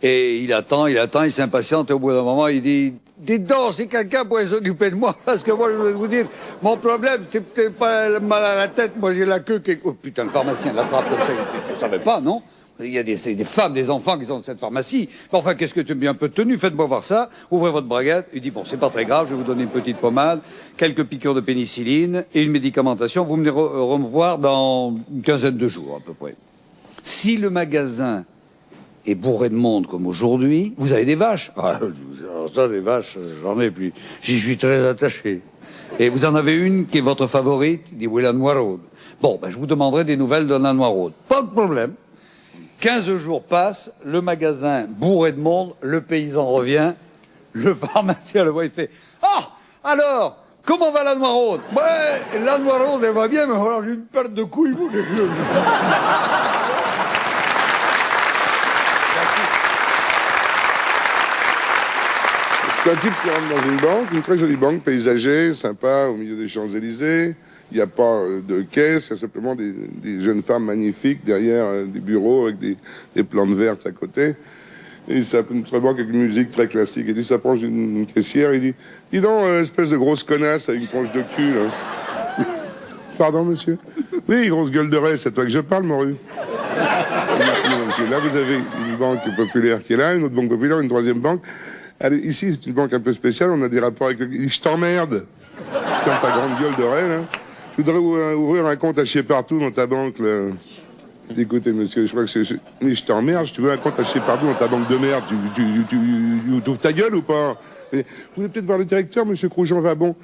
Et il attend, il s'impatiente et au bout d'un moment, il dit « Dites donc, si quelqu'un pouvait s'occuper de moi, parce que moi, je vais vous dire, mon problème, c'est peut-être pas mal à la tête, moi j'ai la queue qui est... » Oh putain, le pharmacien l'attrape comme ça, il fait « Vous savez pas, non ? Il y a des femmes, des enfants qui sont dans cette pharmacie. Enfin, qu'est-ce que tu me dis un peu de tenue? Faites-moi voir ça. Ouvrez votre braguette. Il dit, bon, c'est pas très grave, je vais vous donner une petite pommade, quelques piqûres de pénicilline et une médicamentation. Vous venez me voir dans une quinzaine de jours, à peu près. Si le magasin est bourré de monde comme aujourd'hui, vous avez des vaches. Ah, alors ça, des vaches, j'en ai, puis j'y suis très attaché. Et vous en avez une qui est votre favorite, il dit, oui, la Noiraude. Bon, ben, je vous demanderai des nouvelles de la Noiraude. Pas de problème. 15 jours passent, le magasin bourré de monde, le paysan revient, le pharmacien le voit, il fait « Ah, alors, comment va la Noiraude ?»« Ouais, la Noiraude, elle va bien, mais alors j'ai une perte de couilles. » C'est un type qui rentre dans une banque, une très jolie banque, paysagée, sympa, au milieu des Champs-Élysées. Il n'y a pas de caisse, il y a simplement des jeunes femmes magnifiques derrière des bureaux avec des plantes vertes à côté. Et ça une très banque avec une musique très classique. Et il s'approche d'une caissière, il dit « Dis donc, espèce de grosse connasse avec une tronche de cul, là. » Pardon, monsieur? Oui, grosse gueule de raie, c'est toi que je parle, morue. Là, vous avez une banque populaire qui est là, une autre banque populaire, une troisième banque. Allez, ici, c'est une banque un peu spéciale, on a des rapports avec le... Je t'emmerde. Comme ta grande gueule de raie, là. Je voudrais ouvrir un compte à chier partout dans ta banque, là. Écoutez, monsieur, je crois que c'est... Mais je t'emmerde, tu veux un compte à chier partout dans ta banque de merde. Tu ouvres ta gueule ou pas? Vous voulez peut-être voir le directeur, monsieur Croujon-Vabon?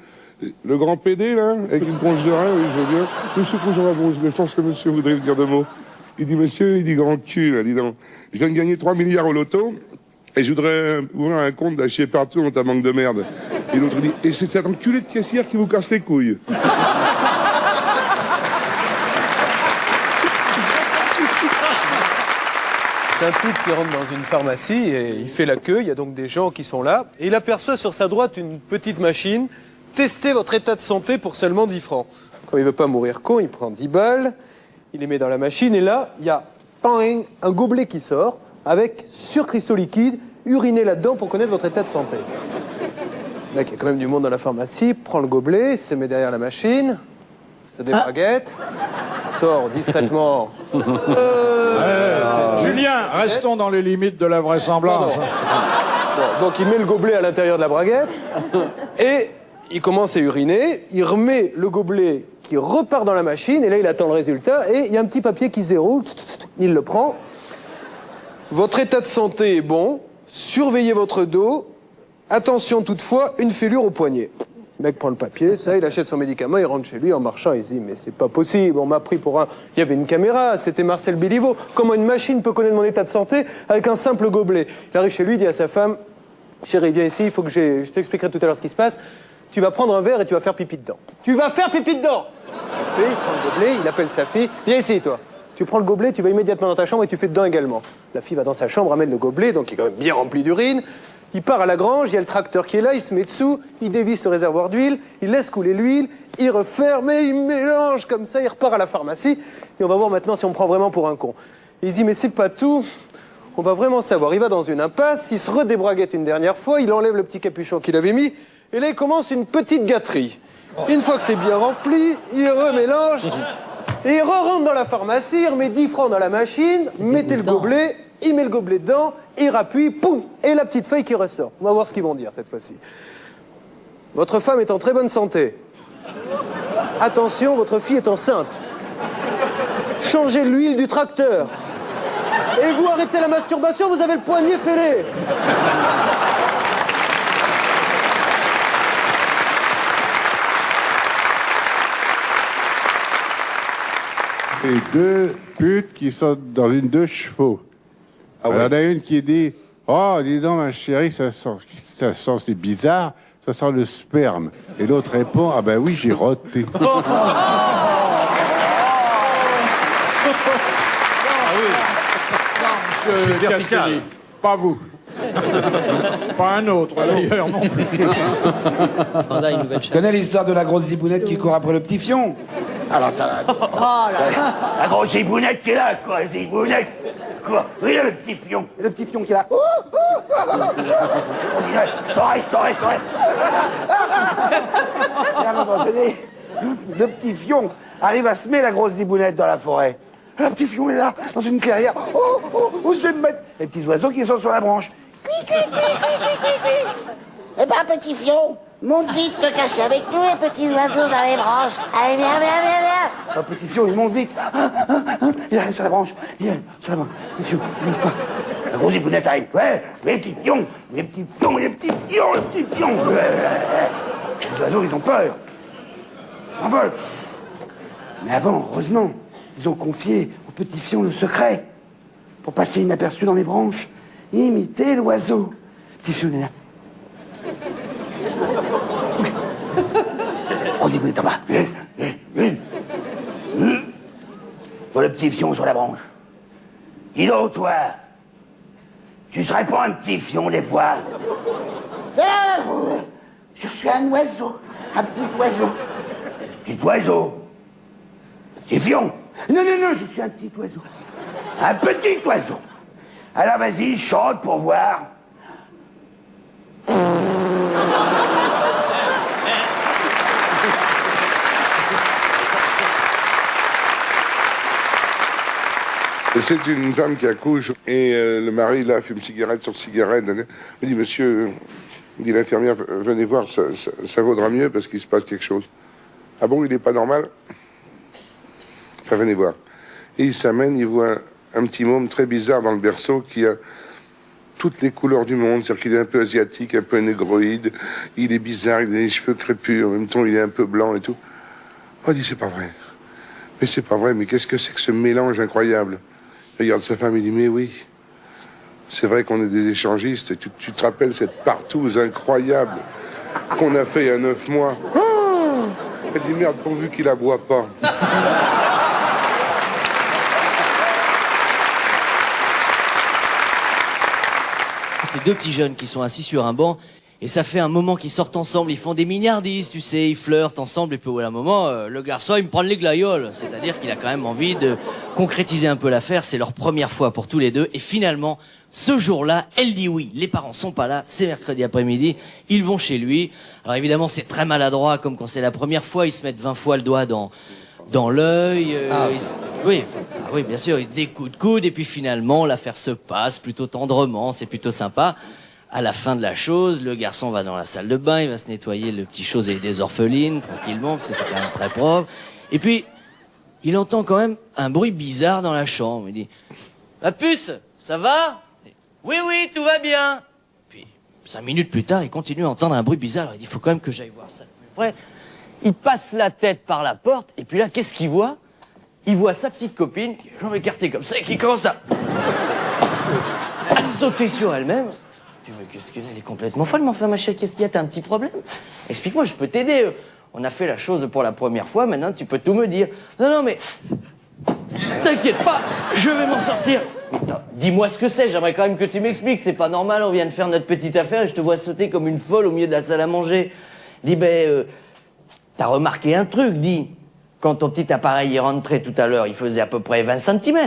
Le grand PD, là, avec une tronche de rein, oui, je veux bien. Monsieur Croujon-Vabon, je pense que monsieur voudrait me dire 2 mots. Il dit, monsieur, il dit grand cul, là, dis donc. Je viens de gagner 3 milliards au loto, et je voudrais ouvrir un compte à chier partout dans ta banque de merde. Et l'autre dit, et c'est cet enculé de caissière qui vous casse les couilles. C'est un type qui rentre dans une pharmacie et il fait la queue, il y a donc des gens qui sont là, et il aperçoit sur sa droite une petite machine. Testez votre état de santé pour seulement 10 francs. Comme il veut pas mourir con, il prend 10 balles, il les met dans la machine, et là, il y a un gobelet qui sort, avec surcristaux liquides, urinez là-dedans pour connaître votre état de santé. Là, il y a quand même du monde dans la pharmacie, prend le gobelet, se met derrière la machine, se débraguette, sort discrètement. Julien, restons dans les limites de la vraisemblance. Bon, donc il met le gobelet à l'intérieur de la braguette et il commence à uriner. Il remet le gobelet qui repart dans la machine et là il attend le résultat et il y a un petit papier qui se déroule. Il le prend. Votre état de santé est bon. Surveillez votre dos. Attention toutefois, une fêlure au poignet. Le mec prend le papier, ça, il achète son médicament, il rentre chez lui en marchant, il se dit mais c'est pas possible, on m'a pris pour un... Il y avait une caméra, c'était Marcel Béliveau. Comment une machine peut connaître mon état de santé avec un simple gobelet? Il arrive chez lui, il dit à sa femme, chérie, viens ici, il faut que je t'expliquerai tout à l'heure ce qui se passe. Tu vas prendre un verre et tu vas faire pipi dedans. Tu vas faire pipi dedans! Il prend le gobelet, il appelle sa fille, viens ici toi. Tu prends le gobelet, tu vas immédiatement dans ta chambre et tu fais dedans également. La fille va dans sa chambre, amène le gobelet, donc il est quand même bien rempli d'urine. Il part à la grange, il y a le tracteur qui est là, il se met dessous, il dévisse le réservoir d'huile, il laisse couler l'huile, il referme et il mélange comme ça, il repart à la pharmacie. Et on va voir maintenant si on me prend vraiment pour un con. Il se dit, mais c'est pas tout, on va vraiment savoir. Il va dans une impasse, il se redébraguette une dernière fois, il enlève le petit capuchon qu'il avait mis, et là il commence une petite gâterie. Une fois que c'est bien rempli, il remélange, et il re-rentre dans la pharmacie, il remet 10 francs dans la machine, mettez le gobelet, il met le gobelet dedans, il rappuie, poum, et la petite feuille qui ressort. On va voir ce qu'ils vont dire cette fois-ci. Votre femme est en très bonne santé. Attention, votre fille est enceinte. Changez l'huile du tracteur. Et vous arrêtez la masturbation, vous avez le poignet fêlé. Et deux putes qui sont dans une de chevaux. Ah ouais. Alors, il y en a une qui dit « Oh, dis donc, ma chérie, ça sent c'est bizarre, ça sent le sperme. » Et l'autre répond « Ah ben oui, j'ai roté. » Monsieur Castaldi, pas vous. Pas un autre, d'ailleurs, non plus. Tu connais l'histoire de la grosse zibounette qui court après le petit fion? Alors t'as la grosse zibounette qui est là, quoi, la zibounette. Quoi? Oui, là, le petit fion. Et le petit fion qui est là. Je t'aurais. Et à un moment donné, le petit fion arrive à semer la grosse zibounette dans la forêt. Le petit fion est là, dans une clairière. Où je vais me mettre? Les petits oiseaux qui sont sur la branche. Eh ben, petit fion, monte vite te cacher avec nous, les petits oiseaux dans les branches. Allez, viens. Le petit fion, il monte vite. Il arrive sur la branche. Sur la branche. Petit fion, ne bouge pas. La grosse zibounette arrive. Ouais, les petits fions. Les petits fions. Les oiseaux, ils ont peur. Ils s'envolent. Mais avant, heureusement, ils ont confié au petit fion le secret. Pour passer inaperçu dans les branches. Imiter l'oiseau. Petit fion est là. Rosy est en bas. Pour le petit fion sur la branche. Dis donc, toi, tu serais pas un petit fion des fois? Je suis un oiseau, un petit oiseau. Petit oiseau? Petit fion? Non, je suis un petit oiseau. Un petit oiseau. Alors vas-y, chante pour voir. C'est une femme qui accouche et le mari là fume cigarette sur cigarette. Il me dit monsieur, dit l'infirmière, venez voir, ça vaudra mieux parce qu'il se passe quelque chose. Ah bon, il n'est pas normal? Enfin, venez voir. Et il s'amène, il voit un petit môme très bizarre dans le berceau qui a toutes les couleurs du monde, c'est-à-dire qu'il est un peu asiatique, un peu négroïde, il est bizarre, il a les cheveux crépus, en même temps il est un peu blanc et tout. Oh, il dit c'est pas vrai. Mais c'est pas vrai, mais qu'est-ce que c'est que ce mélange incroyable? Il regarde sa femme, il dit mais oui, c'est vrai qu'on est des échangistes, et tu te rappelles cette partouze incroyable qu'on a fait il y a 9 mois. Oh, elle dit merde, pourvu qu'il la boit pas. Ces deux petits jeunes qui sont assis sur un banc, et ça fait un moment qu'ils sortent ensemble, ils font des mignardises, tu sais, ils flirtent ensemble, et puis au moment, le garçon, il me prend les glaïoles. C'est-à-dire qu'il a quand même envie de concrétiser un peu l'affaire, c'est leur première fois pour tous les deux, et finalement, ce jour-là, elle dit oui, les parents sont pas là, c'est mercredi après-midi, ils vont chez lui. Alors évidemment, c'est très maladroit, comme quand c'est la première fois, ils se mettent 20 fois le doigt dans l'œil. Oui, bien sûr, des coups de coude, et puis finalement, l'affaire se passe plutôt tendrement, c'est plutôt sympa. À la fin de la chose, le garçon va dans la salle de bain, il va se nettoyer le petit chose et des orphelines, tranquillement, parce que c'est quand même très propre. Et puis, il entend quand même un bruit bizarre dans la chambre. Il dit, ma puce, ça va? Oui, tout va bien. Puis, 5 minutes plus tard, il continue à entendre un bruit bizarre. Alors il dit, il faut quand même que j'aille voir ça de plus près. Il passe la tête par la porte, et puis là, qu'est-ce qu'il voit? Il voit sa petite copine, qui est les jambes écartées comme ça, et qui commence à sauter sur elle-même. Tu veux qu'est-ce qu'elle est complètement folle, mais enfin, ma chérie, qu'est-ce qu'il y a? T'as un petit problème? Explique-moi, je peux t'aider. On a fait la chose pour la première fois, maintenant tu peux tout me dire. Non, mais T'inquiète pas, je vais m'en sortir. Putain, dis-moi ce que c'est, j'aimerais quand même que tu m'expliques. C'est pas normal, on vient de faire notre petite affaire et je te vois sauter comme une folle au milieu de la salle à manger. Dis, t'as remarqué un truc, dis. Quand ton petit appareil est rentré tout à l'heure, il faisait à peu près 20 cm.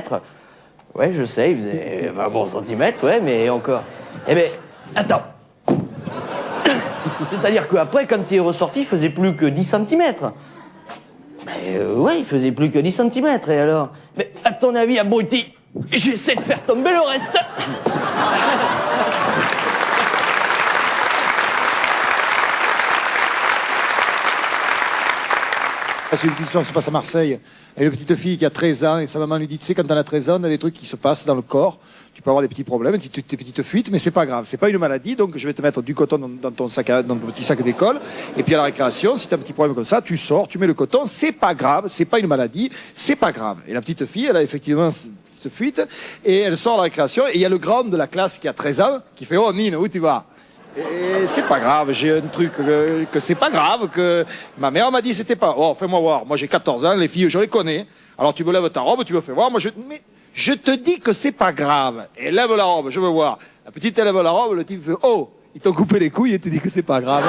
Ouais, je sais, il faisait 20 bons centimètres, ouais, mais encore. Eh ben, attends. C'est-à-dire qu'après, quand il est ressorti, il faisait plus que 10 cm. Ouais, il faisait plus que 10 cm, et alors? Mais à ton avis, abruti, j'essaie de faire tomber le reste. C'est une petite histoire qui se passe à Marseille. Et une petite fille qui a 13 ans, et sa maman lui dit, tu sais, quand t'en as 13 ans, il y a des trucs qui se passent dans le corps. Tu peux avoir des petits problèmes, des petites fuites, mais c'est pas grave. C'est pas une maladie, donc je vais te mettre du coton dans ton sac, dans ton petit sac d'école. Et puis à la récréation, si t'as un petit problème comme ça, tu sors, tu mets le coton, c'est pas grave, c'est pas une maladie, c'est pas grave. Et la petite fille, elle a effectivement cette petite fuite, et elle sort à la récréation, et il y a le grand de la classe qui a 13 ans, qui fait, oh Nine, où tu vas? Et c'est pas grave, j'ai un truc que c'est pas grave, que ma mère m'a dit c'était pas. Oh, fais-moi voir, moi j'ai 14 ans, les filles je les connais. Alors tu me lèves ta robe, tu me fais voir, mais je te dis que c'est pas grave. Et lève la robe, je veux voir. La petite elle lève la robe, le type fait oh, ils t'ont coupé les couilles et tu dis que c'est pas grave.